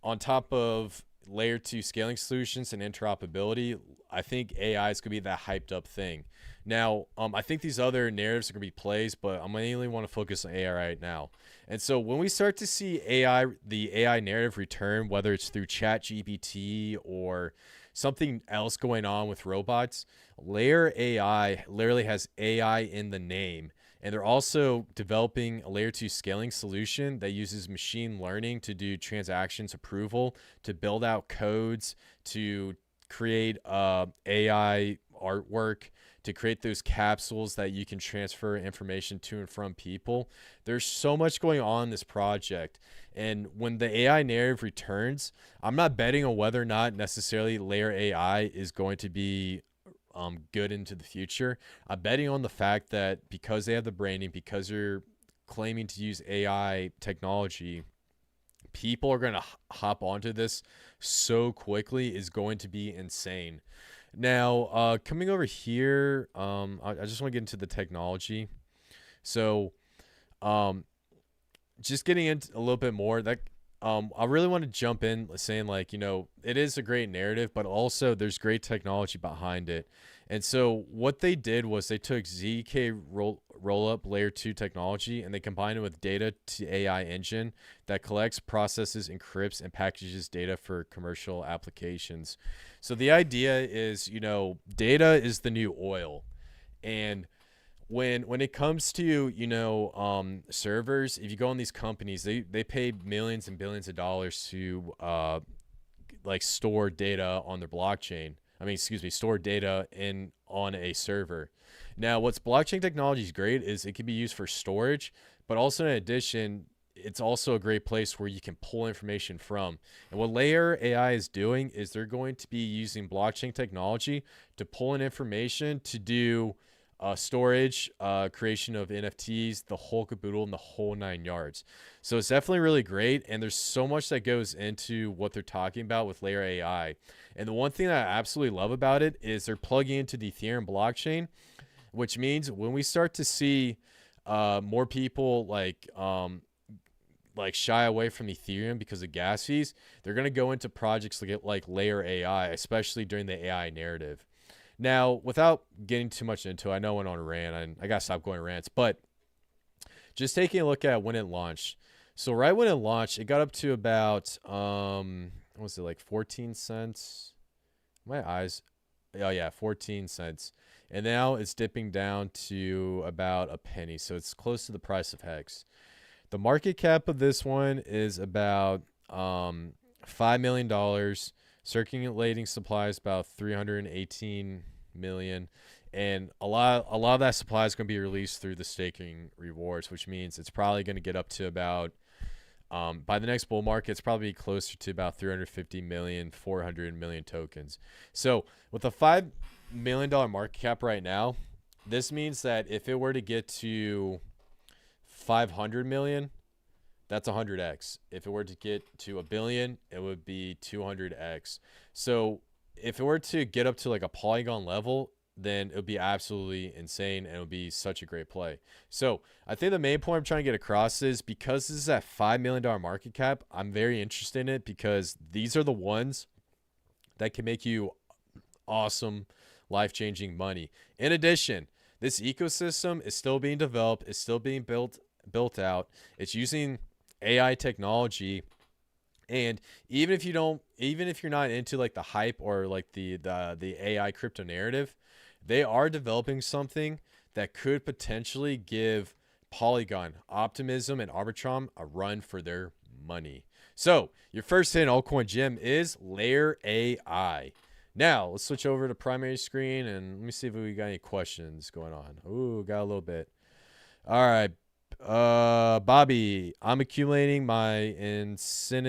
On top of layer 2 scaling solutions and interoperability, I think AI is going to be that hyped up thing. Now, I think these other narratives are going to be plays, but I mainly want to focus on AI right now. And so when we start to see the AI narrative return, whether it's through Chat GPT or something else going on with robots, layer AI literally has AI in the name. And they're also developing a layer 2 scaling solution that uses machine learning to do transactions approval, to build out codes, to create AI artwork, to create those capsules that you can transfer information to and from people. There's so much going on in this project. And when the AI narrative returns, I'm not betting on whether or not necessarily layer AI is going to be good into the future. I'm betting on the fact that because they have the branding, because they're claiming to use AI technology, people are going to hop onto this so quickly is going to be insane. Now, coming over here, I just want to get into the technology. So, just getting into a little bit more, that I really want to jump in saying, like, it is a great narrative, but also there's great technology behind it. And so what they did was they took zk-rollup layer 2 technology and they combined it with data to AI engine that collects, processes, encrypts, and packages data for commercial applications. So the idea is, data is the new oil. And when it comes to servers, if you go on these companies, they pay millions and billions of dollars to store data on their blockchain. Store data on a server. Now, what's blockchain technology is great is it can be used for storage, but also in addition, it's also a great place where you can pull information from. And what layer AI is doing is they're going to be using blockchain technology to pull in information to do storage, creation of NFTs, the whole caboodle, and the whole 9 yards. So it's definitely really great, and there's so much that goes into what they're talking about with layer AI. And the one thing that I absolutely love about it is they're plugging into the Ethereum blockchain, which means when we start to see more people shy away from Ethereum because of gas fees, they're going to go into projects like layer AI, especially during the AI narrative. Now, without getting too much into it, I know I went on a rant, and I got to stop going rants, but just taking a look at when it launched. So right when it launched, it got up to about, 14 cents? My eyes. Oh, yeah, 14 cents. And now it's dipping down to about a penny. So it's close to the price of Hex. The market cap of this one is about $5 million. Circulating supply is about 318 million, and a lot of that supply is going to be released through the staking rewards, which means it's probably going to get up to about by the next bull market, it's probably closer to about 350 million, 400 million tokens. So with a $5 million market cap right now, this means that if it were to get to 500 million, that's 100x. If it were to get to a billion, it would be 200x. So if it were to get up to like a Polygon level, then it would be absolutely insane, and it would be such a great play. So I think the main point I'm trying to get across is because this is at $5 million market cap, I'm very interested in it because these are the ones that can make you awesome, life-changing money. In addition, this ecosystem is still being developed, it's still being built out. It's using AI technology, And even if you're not into like the hype or like the AI crypto narrative, they are developing something that could potentially give Polygon, Optimism, and Arbitrum a run for their money. So your first hit in altcoin gem is Layer AI. Now let's switch over to primary screen and let me see if we got any questions going on. Ooh, got a little bit. All right. Bobby, I'm accumulating my incentive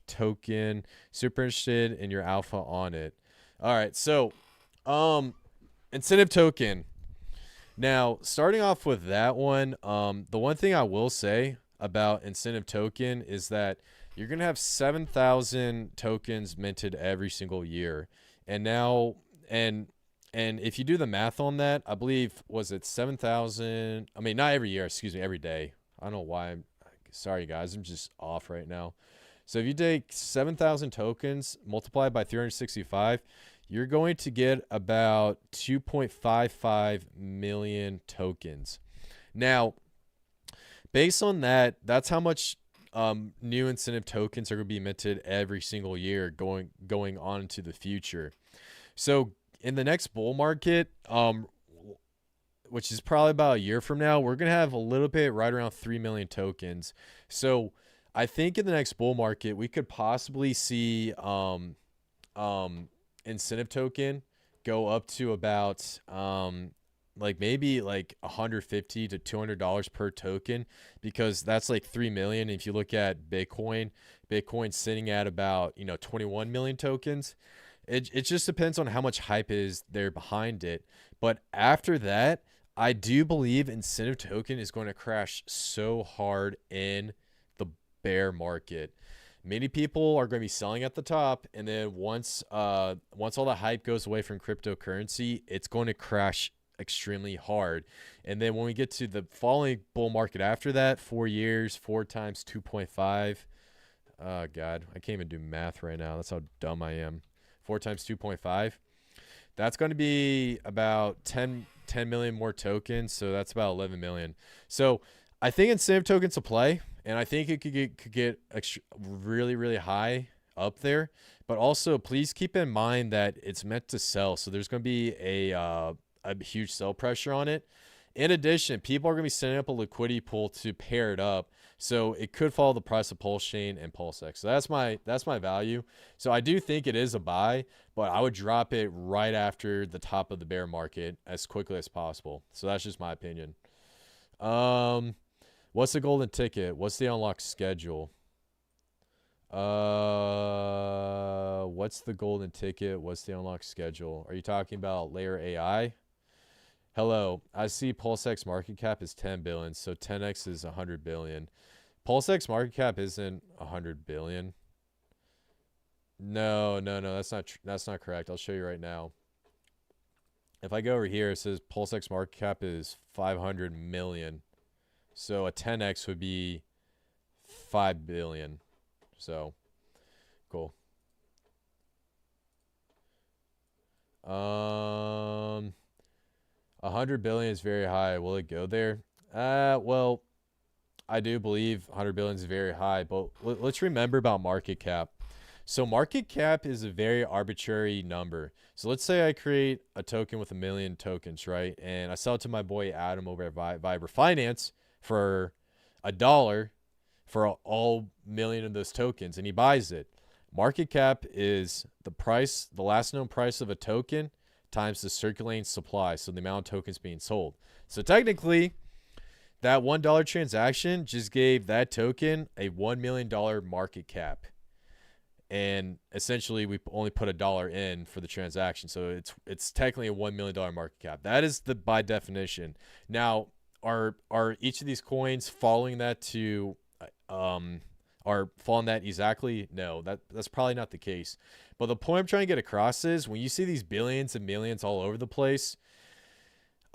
token. Super interested in your alpha on it. All right. So, incentive token. Now, starting off with that one, the one thing I will say about incentive token is that you're going to have 7,000 tokens minted every single year. And now, and if you do the math on that, I believe, was it 7,000? I mean, not every year, excuse me, every day. I don't know why. Sorry, guys. I'm just off right now. So if you take 7,000 tokens multiplied by 365, you're going to get about 2.55 million tokens. Now, based on that, that's how much new incentive tokens are going to be minted every single year going on into the future. So in the next bull market, which is probably about a year from now, we're going to have a little bit right around 3 million tokens. So I think in the next bull market, we could possibly see incentive token go up to about like maybe like $150 to $200 per token, because that's like 3 million. If you look at Bitcoin's sitting at about 21 million tokens. It just depends on how much hype is there behind it. But after that, I do believe incentive token is going to crash so hard in the bear market. Many people are going to be selling at the top, and then once all the hype goes away from cryptocurrency, it's going to crash extremely hard. And then when we get to the following bull market after that, 4 years, 4 times 2.5. Oh God, I can't even do math right now. That's how dumb I am. 4 times 2.5. That's going to be about 10 million more tokens. So that's about 11 million. So I think incentive tokens to play, and I think it could get really, really high up there. But also, please keep in mind that it's meant to sell. So there's going to be a huge sell pressure on it. In addition, people are going to be setting up a liquidity pool to pair it up. So it could follow the price of Pulsechain and PulseX. So that's my value. So I do think it is a buy, but I would drop it right after the top of the bear market as quickly as possible. So that's just my opinion. What's the golden ticket? What's the unlock schedule? What's the golden ticket? What's the unlock schedule? Are you talking about Layer AI? Hello, I see PulseX market cap is 10 billion, so 10x is 100 billion. PulseX market cap isn't 100 billion. No, that's not correct. I'll show you right now. If I go over here, it says PulseX market cap is 500 million. So a 10x would be 5 billion. So, cool. 100 billion is very high. Will it go there? Well, I do believe 100 billion is very high, but let's remember about market cap. So market cap is a very arbitrary number. So let's say I create a token with 1 million tokens, right? And I sell it to my boy Adam over at Viber Finance for $1 for all million of those tokens, and he buys it. Market cap is the price, the last known price of a token times the circulating supply, so the amount of tokens being sold. So technically, that $1 transaction just gave that token a $1 million market cap. And essentially, we only put $1 in for the transaction. So it's technically a $1 million market cap. That is the by definition. Now, are each of these coins following that to are following that exactly? No, that's probably not the case. But the point I'm trying to get across is when you see these billions and millions all over the place,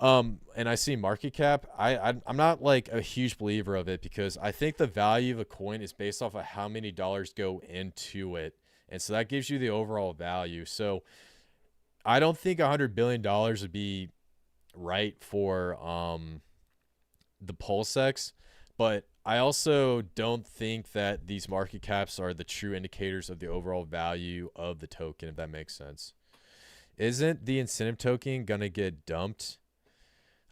and I see market cap, I'm not like a huge believer of it, because I think the value of a coin is based off of how many dollars go into it. And so that gives you the overall value. So I don't think $100 billion would be right for the PulseX. But I also don't think that these market caps are the true indicators of the overall value of the token, if that makes sense. Isn't the incentive token gonna get dumped?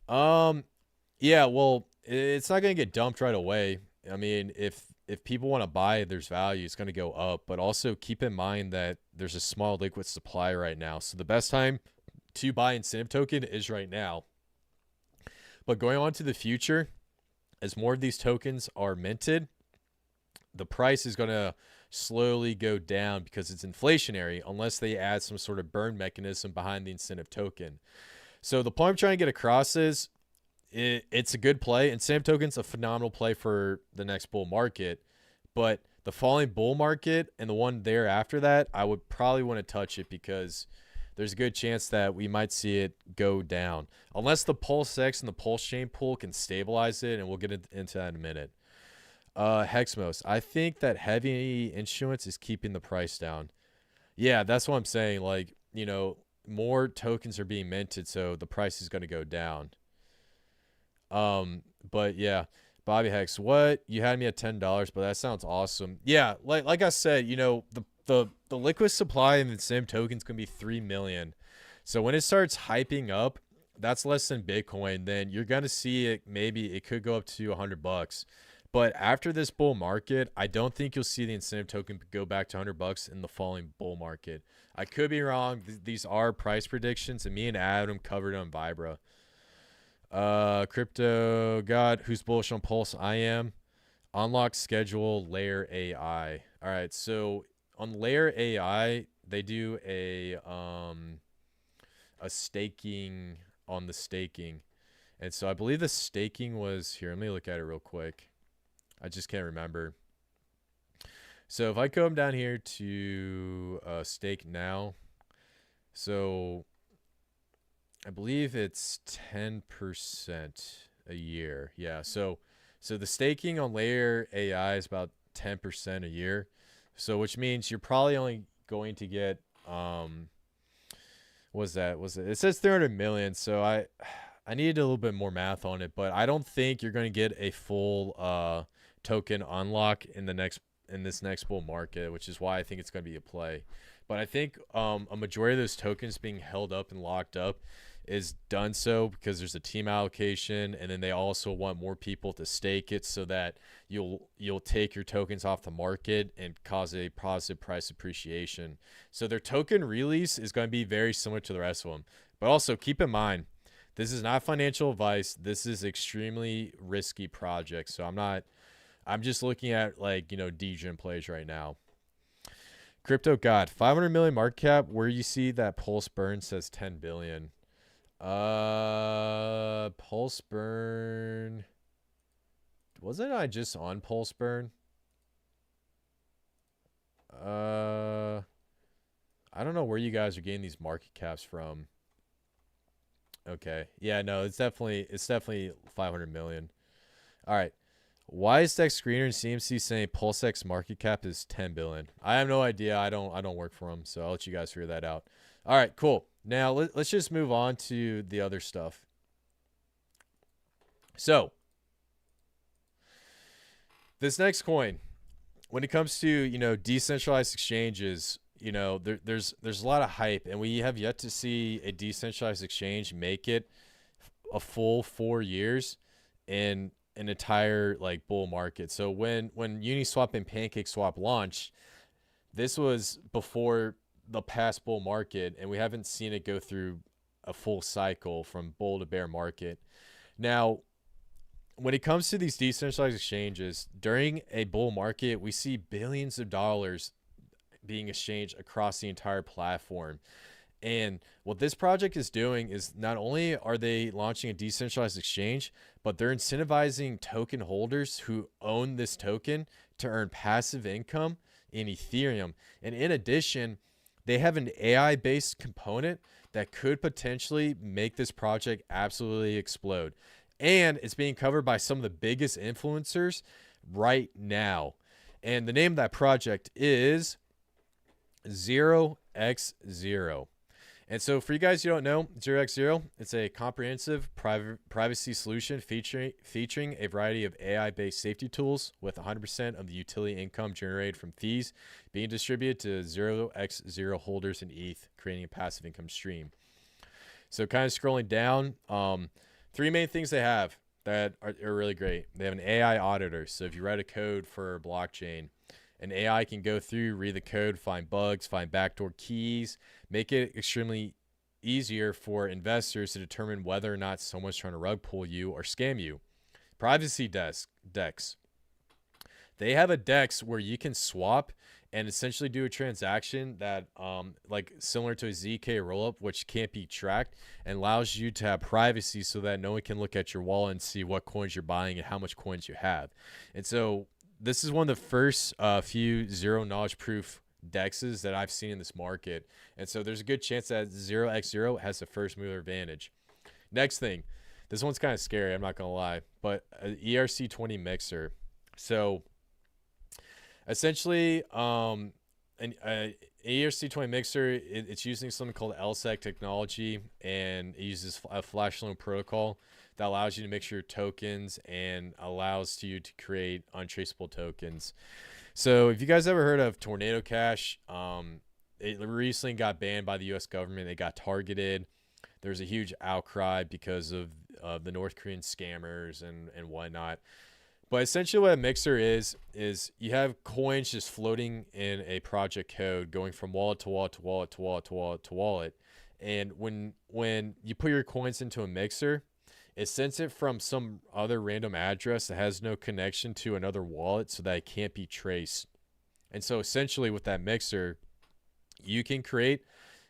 Yeah, well, it's not gonna get dumped right away. I mean, if people want to buy, there's value, it's gonna go up. But also keep in mind that there's a small liquid supply right now. So the best time to buy incentive token is right now. But going on to the future, as more of these tokens are minted, the price is going to slowly go down because it's inflationary unless they add some sort of burn mechanism behind the incentive token. So the point I'm trying to get across is it's a good play. Incentive token's a phenomenal play for the next bull market, but the following bull market and the one thereafter that, I would probably want to touch it because there's a good chance that we might see it go down. Unless the PulseX and the Pulsechain pool can stabilize it, and we'll get into that in a minute. Hexmos, I think that heavy issuance is keeping the price down. Yeah, that's what I'm saying. Like, you know, more tokens are being minted, so the price is going to go down. But yeah, Bobby Hex, what? You had me at $10, but that sounds awesome. Yeah, like I said, you know, the liquid supply in the same token is going to be 3 million. So when it starts hyping up, that's less than Bitcoin, then you're going to see it. Maybe it could go up to $100. But after this bull market, I don't think you'll see the incentive token go back to $100 in the following bull market. I could be wrong. These are price predictions, and me and Adam covered on Vibra. Crypto God, who's bullish on Pulse? I am. Unlock schedule layer AI. All right, so on layer AI, they do a staking on the staking. And so I believe the staking was here. Let me look at it real quick. I just can't remember. So if I come down here to stake now, so I believe it's 10% a year. Yeah. So the staking on layer AI is about 10% a year. So which means you're probably only going to get what's that? It says 300 million. So I needed a little bit more math on it, but I don't think you're going to get a full token unlock in this next bull market, which is why I think it's going to be a play. But I think a majority of those tokens being held up and locked up is done so because there's a team allocation, and then they also want more people to stake it so that you'll take your tokens off the market and cause a positive price appreciation. So their token release is going to be very similar to the rest of them. But also keep in mind, this is not financial advice. This is extremely risky project. So I'm just looking at, like, you know, degen plays right now. Crypto God, 500 million market cap. Where you see that Pulse Burn says 10 billion. Pulse Burn. Wasn't I just on Pulse Burn? I don't know where you guys are getting these market caps from. Okay. Yeah, no, it's definitely 500 million. All right. Why is Dex Screener and CMC saying PulseX market cap is 10 billion? I have no idea. I don't work for them, so I'll let you guys figure that out. All right, cool. Now let's just move on to the other stuff. So this next coin, when it comes to, you know, decentralized exchanges, you know, there's a lot of hype, and we have yet to see a decentralized exchange make it a full 4 years in an entire, like, bull market. So when Uniswap and PancakeSwap launched, this was before the past bull market, and we haven't seen it go through a full cycle from bull to bear market. Now, when it comes to these decentralized exchanges, during a bull market, we see billions of dollars being exchanged across the entire platform. And what this project is doing is not only are they launching a decentralized exchange, but they're incentivizing token holders who own this token to earn passive income in Ethereum. And in addition, they have an AI-based component that could potentially make this project absolutely explode. And it's being covered by some of the biggest influencers right now. And the name of that project is 0x0. And so for you guys who don't know, 0x0, it's a comprehensive privacy solution featuring a variety of AI-based safety tools with 100% of the utility income generated from fees being distributed to 0x0 holders in ETH, creating a passive income stream. So kind of scrolling down, three main things they have that are really great. They have an AI auditor. So if you write a code for a blockchain, an AI can go through, read the code, find bugs, find backdoor keys, make it extremely easier for investors to determine whether or not someone's trying to rug pull you or scam you. Privacy DEX. They have a DEX where you can swap and essentially do a transaction that like similar to a zk-rollup, which can't be tracked, and allows you to have privacy so that no one can look at your wallet and see what coins you're buying and how much coins you have. And so this is one of the first few zero knowledge proof DEXs that I've seen in this market. And so there's a good chance that 0x0 has the first mover advantage. Next thing, this one's kind of scary, I'm not going to lie, but an ERC20 mixer. So essentially, an ERC20 mixer, it's using something called LSEC technology, and it uses a flash loan protocol that allows you to mix your tokens and allows you to create untraceable tokens. So if you guys ever heard of Tornado Cash, it recently got banned by the U.S. government. It got targeted. There's a huge outcry because of the North Korean scammers and whatnot. But essentially what a mixer is you have coins just floating in a project code going from wallet to wallet to wallet to wallet to wallet to wallet. And when you put your coins into a mixer, it sends it from some other random address that has no connection to another wallet so that it can't be traced. And so essentially with that mixer, you can create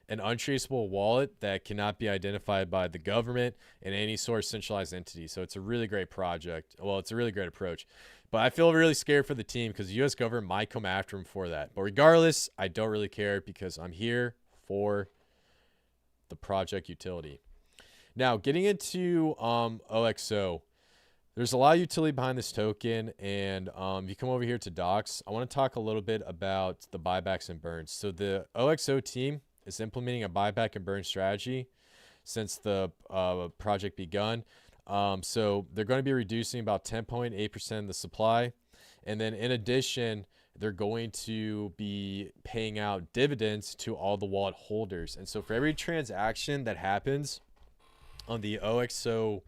an untraceable wallet that cannot be identified by the government and any sort of centralized entity. So it's a really great project. Well, it's a really great approach. But I feel really scared for the team because the U.S. government might come after them for that. But regardless, I don't really care because I'm here for the project utility. Now, getting into OXO, there's a lot of utility behind this token. And if you come over here to docs, I want to talk a little bit about the buybacks and burns. So the OXO team is implementing a buyback and burn strategy since the project begun. So they're going to be reducing about 10.8% of the supply. And then in addition, they're going to be paying out dividends to all the wallet holders. And so for every transaction that happens on the OXO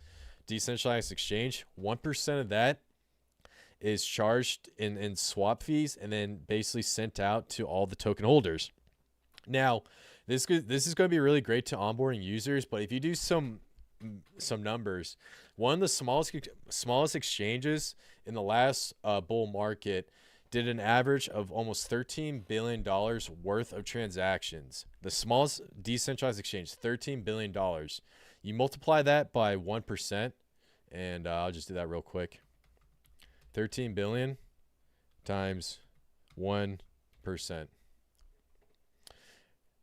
decentralized exchange, 1% of that is charged in swap fees and then basically sent out to all the token holders. Now, this is going to be really great to onboarding users, but if you do some numbers, one of the smallest exchanges in the last bull market did an average of almost $13 billion worth of transactions. The smallest decentralized exchange, $13 billion. You multiply that by 1%, and I'll just do that real quick. 13 billion times 1%.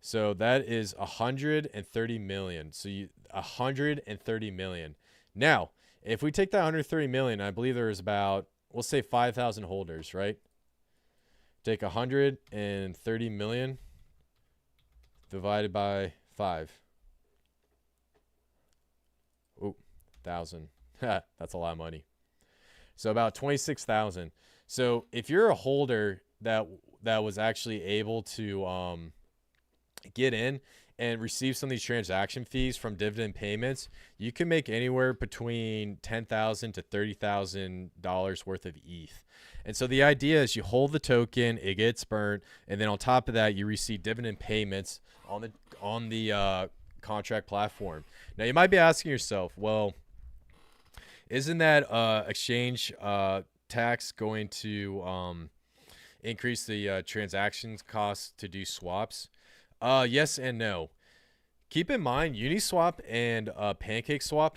So that is 130 million. So 130 million. Now, if we take that 130 million, I believe there is about, we'll say 5,000 holders, right? Take 130 million divided by 5. Ooh, 1,000. That's a lot of money. So about 26,000. So if you're a holder that was actually able to get in and receive some of these transaction fees from dividend payments, you can make anywhere between $10,000 to $30,000 worth of ETH. And so the idea is you hold the token, it gets burnt, and then on top of that, you receive dividend payments on the contract platform. Now you might be asking yourself, well, isn't that exchange tax going to increase the transactions costs to do swaps? Yes and no. Keep in mind, Uniswap and PancakeSwap,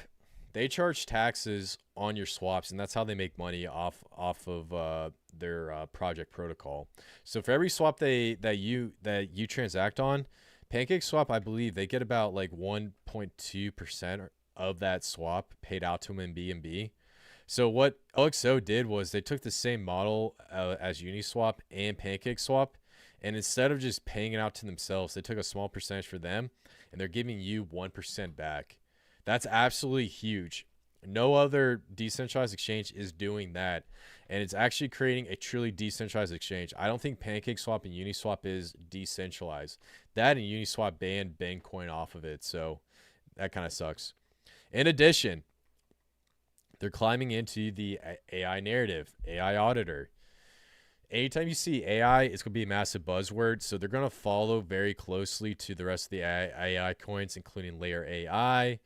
they charge taxes on your swaps, and that's how they make money off of their project protocol. So for every swap that you transact on, PancakeSwap, I believe they get about like 1.2% of that swap paid out to them in BNB. So what OXO did was they took the same model as Uniswap and PancakeSwap, And instead of just paying it out to themselves, they took a small percentage for them, and they're giving you 1% back. That's absolutely huge. No other decentralized exchange is doing that. And it's actually creating a truly decentralized exchange. I don't think PancakeSwap and Uniswap is decentralized. That and Uniswap banned Bitcoin off of it. So that kind of sucks. In addition, they're climbing into the AI narrative, AI auditor. Anytime you see AI, it's going to be a massive buzzword. So they're going to follow very closely to the rest of the AI coins, including Layer AI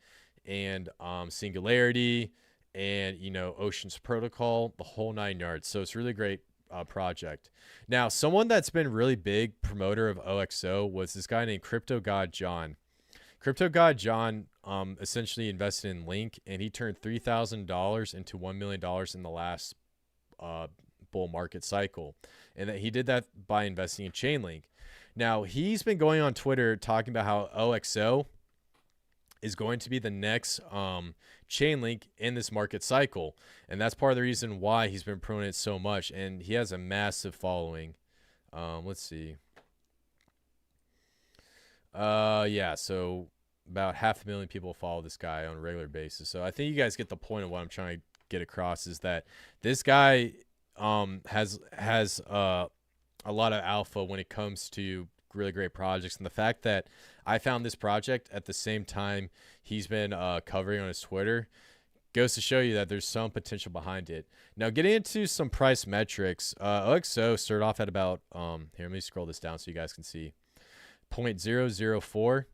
and Singularity and, you know, Ocean's Protocol, the whole 9 yards. So it's a really great project. Now, someone that's been really big promoter of OXO was this guy named Crypto God John. Crypto God John essentially invested in Link, and he turned $3,000 into $1 million in the last bull market cycle. And that he did that by investing in Chainlink. Now, he's been going on Twitter talking about how OXO is going to be the next Chainlink in this market cycle. And that's part of the reason why he's been promoting it so much. And he has a massive following. Let's see. Yeah, so about 500,000 people follow this guy on a regular basis. So I think you guys get the point of what I'm trying to get across, is that this guy has a lot of alpha when it comes to really great projects. And the fact that I found this project at the same time he's been covering on his Twitter goes to show you that there's some potential behind it. Now, getting into some price metrics, OXO started off at about here, let me scroll this down so you guys can see 0.004,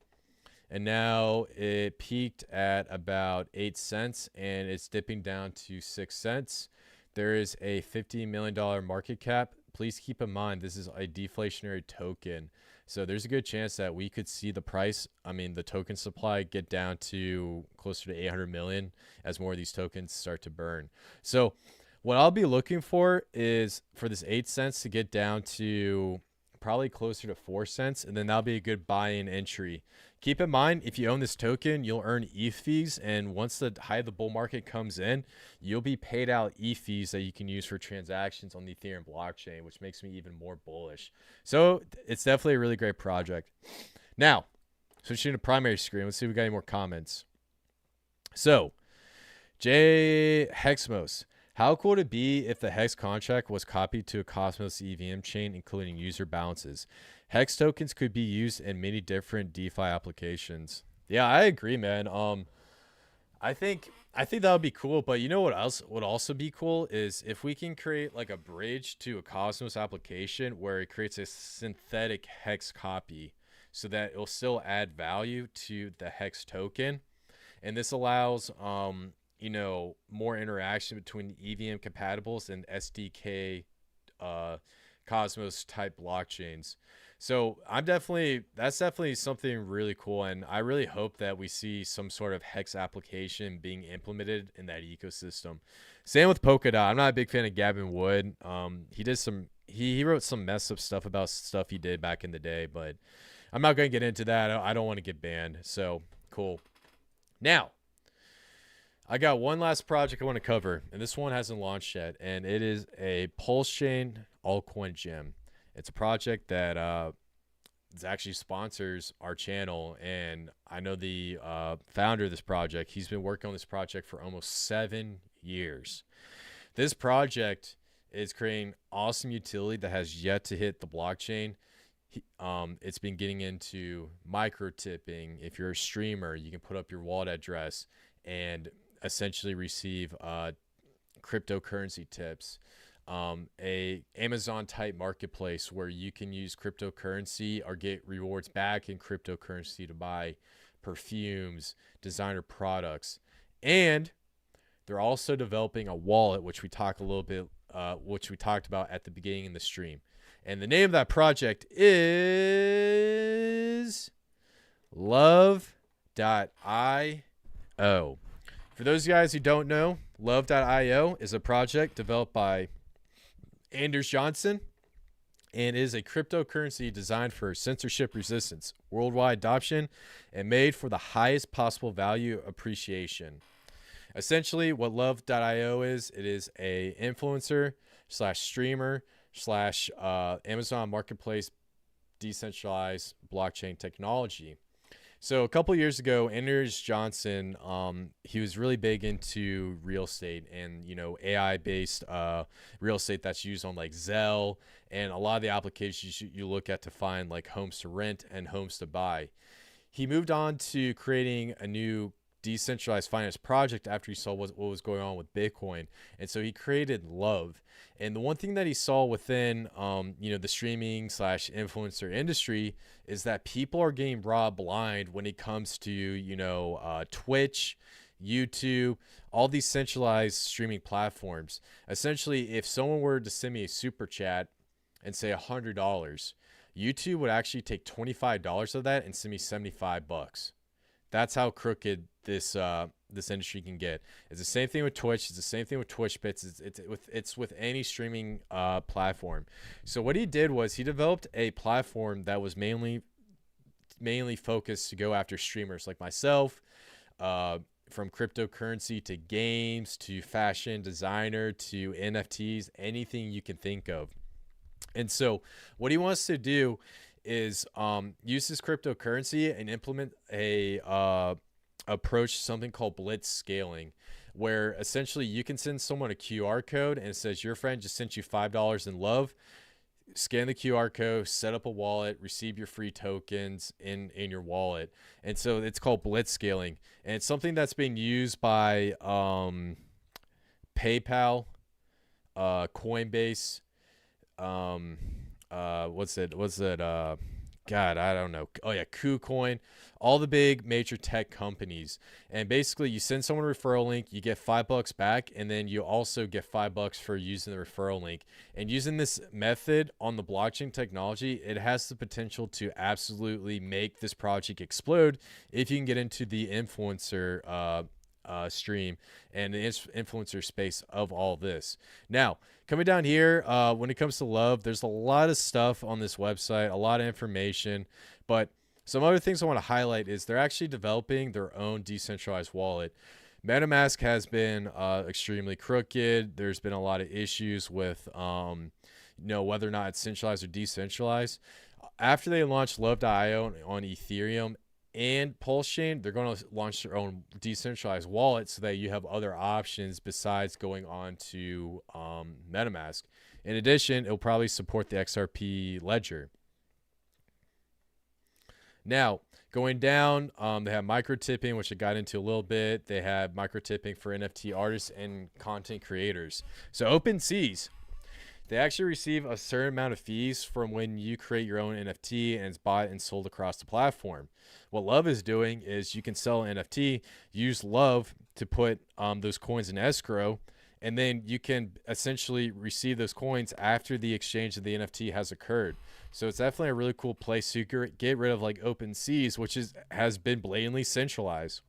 and now it peaked at about 8 cents, and it's dipping down to 6 cents. There is a $50 million market cap. Please keep in mind, this is a deflationary token. So there's a good chance that we could see the price, the token supply, get down to closer to 800 million as more of these tokens start to burn. So what I'll be looking for is for this 8 cents to get down to probably closer to 4 cents, and then that'll be a good buy-in entry. Keep in mind, if you own this token, you'll earn ETH fees, and once the high of the bull market comes in, you'll be paid out ETH fees that you can use for transactions on the Ethereum blockchain, which makes me even more bullish. So it's definitely a really great project. Now, switching to primary screen, let's see if we got any more comments. So, J Hexmos. How cool would it be if the Hex contract was copied to a Cosmos EVM chain, including user balances? Hex tokens could be used in many different DeFi applications. Yeah, I agree, man. I think that would be cool. But you know what else would also be cool is if we can create like a bridge to a Cosmos application where it creates a synthetic Hex copy, so that it'll still add value to the Hex token, and this allows more interaction between EVM compatibles and SDK Cosmos type blockchains. So that's definitely something really cool, and I really hope that we see some sort of Hex application being implemented in that ecosystem. Same with Polkadot. I'm not a big fan of Gavin Wood. He wrote some messed up stuff about stuff he did back in the day, but I'm not going to get into that. I don't want to get banned. So cool. Now, I got one last project I want to cover, and this one hasn't launched yet, and it is a Pulsechain altcoin gem. It's a project that actually sponsors our channel, and I know the founder of this project. He's been working on this project for almost 7 years. This project is creating awesome utility that has yet to hit the blockchain. It's been getting into micro tipping. If you're a streamer, you can put up your wallet address and essentially receive cryptocurrency tips. A Amazon type marketplace where you can use cryptocurrency or get rewards back in cryptocurrency to buy perfumes, designer products. And they're also developing a wallet, which we talked about at the beginning of the stream. And the name of that project is Love.io. For those guys who don't know, Love.io is a project developed by Anders Johnson and is a cryptocurrency designed for censorship resistance, worldwide adoption, and made for the highest possible value appreciation. Essentially, what Love.io is, it is a influencer / streamer / Amazon marketplace decentralized blockchain technology. So a couple years ago, Anders Johnson, he was really big into real estate and, AI based real estate that's used on like Zelle and a lot of the applications you look at to find like homes to rent and homes to buy. He moved on to creating a new decentralized finance project after he saw what was going on with Bitcoin. And so he created Love. And the one thing that he saw within, the streaming slash influencer industry is that people are getting robbed blind when it comes to, Twitch, YouTube, all these centralized streaming platforms. Essentially, if someone were to send me a super chat and say $100, YouTube would actually take $25 of that and send me $75. That's how crooked this industry can get. It's the same thing with Twitch. It's the same thing with Twitch Bits. It's with any streaming platform. So what he did was he developed a platform that was mainly focused to go after streamers like myself, from cryptocurrency to games to fashion designer to NFTs, anything you can think of. And so what he wants to do is use this cryptocurrency and implement a approach something called blitz scaling, where essentially you can send someone a QR code and it says your friend just sent you $5 in love. Scan the QR code, set up a wallet, receive your free tokens in your wallet. And so it's called blitz scaling, and it's something that's being used by PayPal, Coinbase, God, I don't know. Oh yeah, KuCoin, all the big major tech companies. And basically you send someone a referral link, you get $5 back, and then you also get $5 for using the referral link. And using this method on the blockchain technology, it has the potential to absolutely make this project explode if you can get into the influencer stream and the influencer space of all this. Now, coming down here, when it comes to Love, there's a lot of stuff on this website, a lot of information, but some other things I want to highlight is they're actually developing their own decentralized wallet. MetaMask has been extremely crooked. There's been a lot of issues with whether or not it's centralized or decentralized. After they launched Love.io on Ethereum and Pulsechain, they're going to launch their own decentralized wallet so that you have other options besides going on to MetaMask. In addition, it'll probably support the XRP ledger. Now, going down, they have micro tipping, which I got into a little bit. They have micro tipping for NFT artists and content creators. So OpenSeas, they actually receive a certain amount of fees from when you create your own NFT and it's bought and sold across the platform. What Love is doing is you can sell an NFT, use Love to put those coins in escrow, and then you can essentially receive those coins after the exchange of the NFT has occurred. So it's definitely a really cool place to get rid of like OpenSeas, which has been blatantly centralized.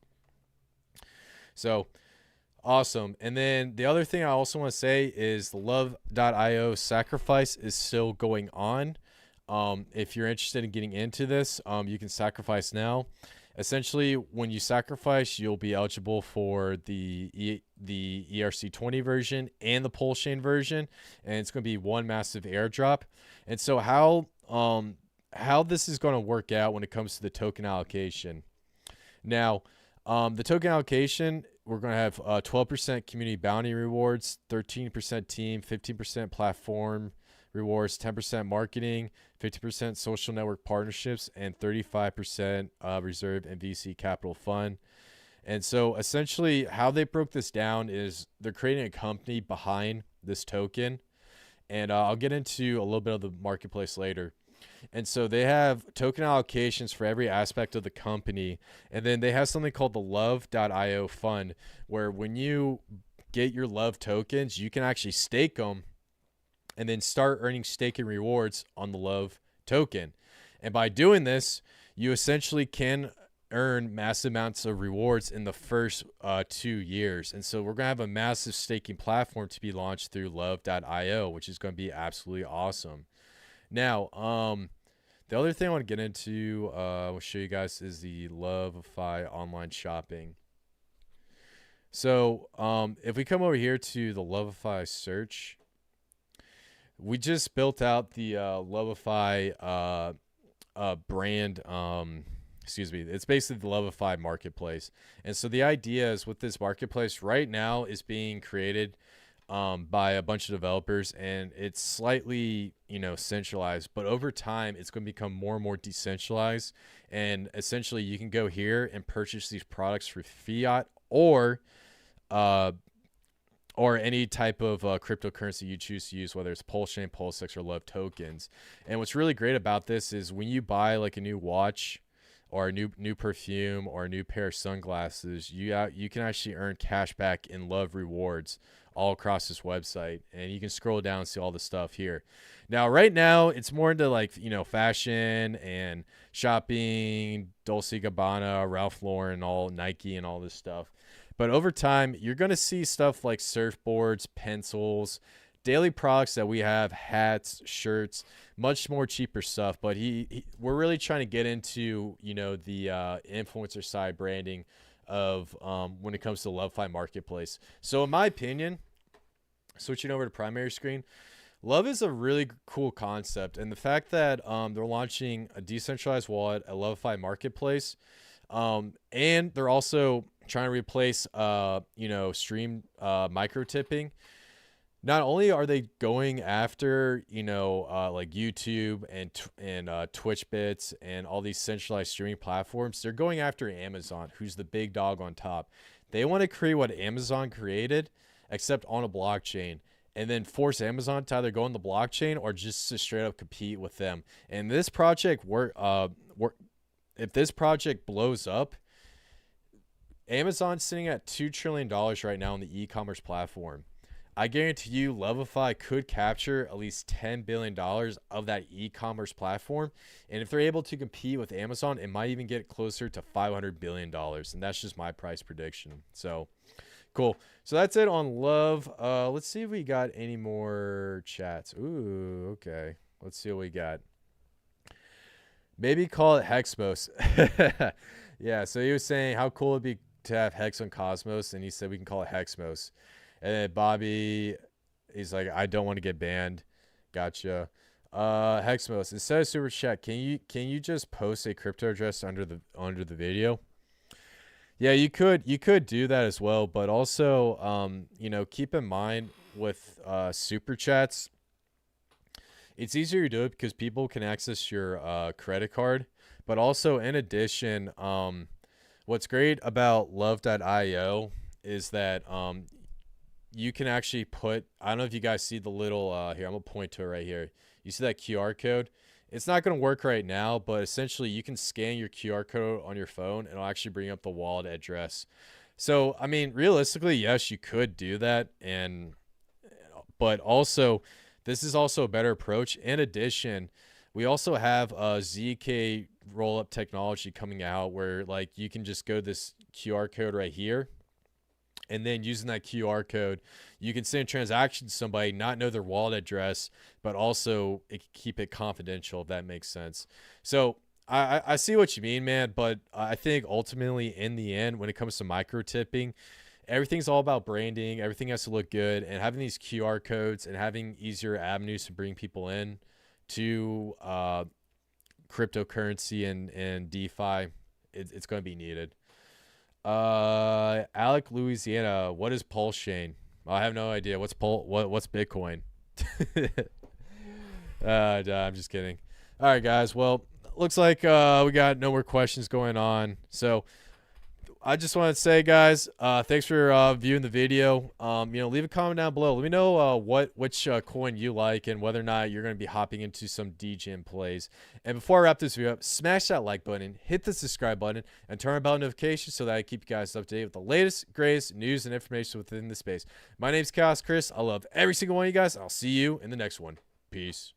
So awesome. And then the other thing I also want to say is the Love.io sacrifice is still going on. If you're interested in getting into this, you can sacrifice now. Essentially, when you sacrifice, you'll be eligible for the ERC20 version and the Pulsechain version, and it's going to be one massive airdrop. And so how this is going to work out when it comes to the token allocation. Now, the token allocation, we're going to have 12% community bounty rewards, 13% team, 15% platform rewards, 10% marketing, 50% social network partnerships, and 35% reserve and VC capital fund. And so essentially how they broke this down is they're creating a company behind this token. And I'll get into a little bit of the marketplace later. And so they have token allocations for every aspect of the company. And then they have something called the Love.io fund, where when you get your Love tokens, you can actually stake them and then start earning staking rewards on the Love token. And by doing this, you essentially can earn massive amounts of rewards in the first 2 years. And so we're going to have a massive staking platform to be launched through Love.io, which is going to be absolutely awesome. Now, the other thing I want to get into, I'll show you guys, is the Lovify online shopping. So if we come over here to the Lovify search, we just built out the Lovify brand. Excuse me. It's basically the Lovify marketplace. And so the idea is with this marketplace right now is being created by a bunch of developers, and it's slightly, centralized, but over time it's going to become more and more decentralized. And essentially you can go here and purchase these products for fiat or any type of cryptocurrency you choose to use, whether it's Pulsechain, PulseX, or Love tokens. And what's really great about this is when you buy like a new watch or a new perfume or a new pair of sunglasses, you can actually earn cash back in Love rewards all across this website. And you can scroll down and see all the stuff here. Now, right now, it's more into like, fashion and shopping, Dolce & Gabbana, Ralph Lauren, all Nike and all this stuff. But over time, you're going to see stuff like surfboards, pencils, daily products that we have, hats, shirts, much more cheaper stuff. But we're really trying to get into, the influencer side branding of when it comes to the Lovify marketplace. So in my opinion, switching over to primary screen, Love is a really cool concept. And the fact that they're launching a decentralized wallet, a Lovify marketplace, and they're also trying to replace stream micro tipping. Not only are they going after like YouTube and Twitch Bits and all these centralized streaming platforms, they're going after Amazon, who's the big dog on top. They want to create what Amazon created, except on a blockchain, and then force Amazon to either go on the blockchain or just to straight up compete with them. And this project if this project blows up, Amazon's sitting at $2 trillion right now on the e-commerce platform. I guarantee you Lovify could capture at least $10 billion of that e-commerce platform. And if they're able to compete with Amazon, it might even get closer to $500 billion. And that's just my price prediction. So cool. So that's it on Love. Let's see if we got any more chats. Ooh, okay. Let's see what we got. Maybe call it Hexmos. Yeah, so he was saying how cool it'd be to have Hex on Cosmos, and he said we can call it Hexmos. And then Bobby, he's like, I don't want to get banned. Gotcha. Hexmos, instead of super chat, can you just post a crypto address under the video? Yeah, you could do that as well, but also keep in mind with super chats, it's easier to do it because people can access your credit card. But also, in addition, what's great about love.io is that you can actually put, I don't know if you guys see the little, here, I'm going to point to it right here. You see that QR code? It's not going to work right now, but essentially you can scan your QR code on your phone and it'll actually bring up the wallet address. So, I mean, realistically, yes, you could do that. But also, this is also a better approach. In addition, we also have a zk-rollup technology coming out where like you can just go this QR code right here. And then using that QR code, you can send a transaction to somebody, not know their wallet address, but also keep it confidential, if that makes sense. So I see what you mean, man. But I think ultimately in the end, when it comes to micro tipping, everything's all about branding. Everything has to look good. And having these QR codes and having easier avenues to bring people in to cryptocurrency and DeFi, it's going to be needed. Alec, Louisiana, what is Pulsechain? I have no idea. What's Bitcoin? I'm just kidding. All right, guys. Well, looks like we got no more questions going on. So I just want to say, guys, thanks for viewing the video. Leave a comment down below. Let me know which coin you like and whether or not you're going to be hopping into some DGen plays. And before I wrap this video up, smash that like button, hit the subscribe button, and turn on bell notifications so that I keep you guys up to date with the latest, greatest news and information within the space. My name's Khaos Kris. I love every single one of you guys. I'll see you in the next one. Peace.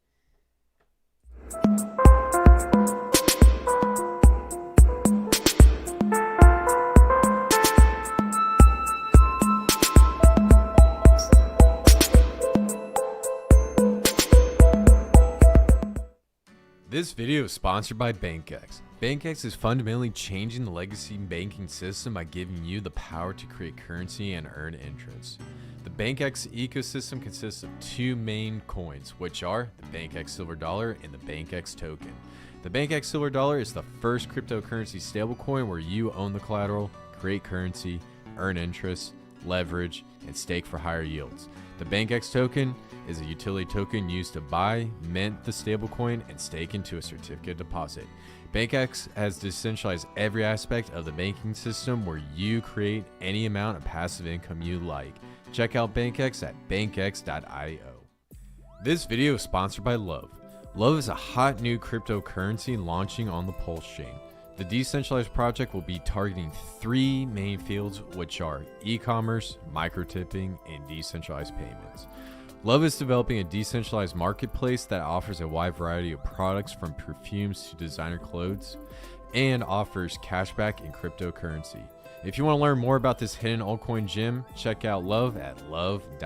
This video is sponsored by BankX. BankX is fundamentally changing the legacy banking system by giving you the power to create currency and earn interest. The BankX ecosystem consists of two main coins, which are the BankX Silver Dollar and the BankX Token. The BankX Silver Dollar is the first cryptocurrency stablecoin where you own the collateral, create currency, earn interest, leverage, and stake for higher yields. The BankX token is a utility token used to buy, mint the stablecoin, and stake into a certificate deposit. BankX has decentralized every aspect of the banking system where you create any amount of passive income you like. Check out BankX at bankx.io. This video is sponsored by Love. Love is a hot new cryptocurrency launching on the Pulsechain. The decentralized project will be targeting three main fields, which are e-commerce, microtipping, and decentralized payments. Love is developing a decentralized marketplace that offers a wide variety of products from perfumes to designer clothes and offers cashback in cryptocurrency. If you want to learn more about this hidden altcoin gem, check out Love at love.io.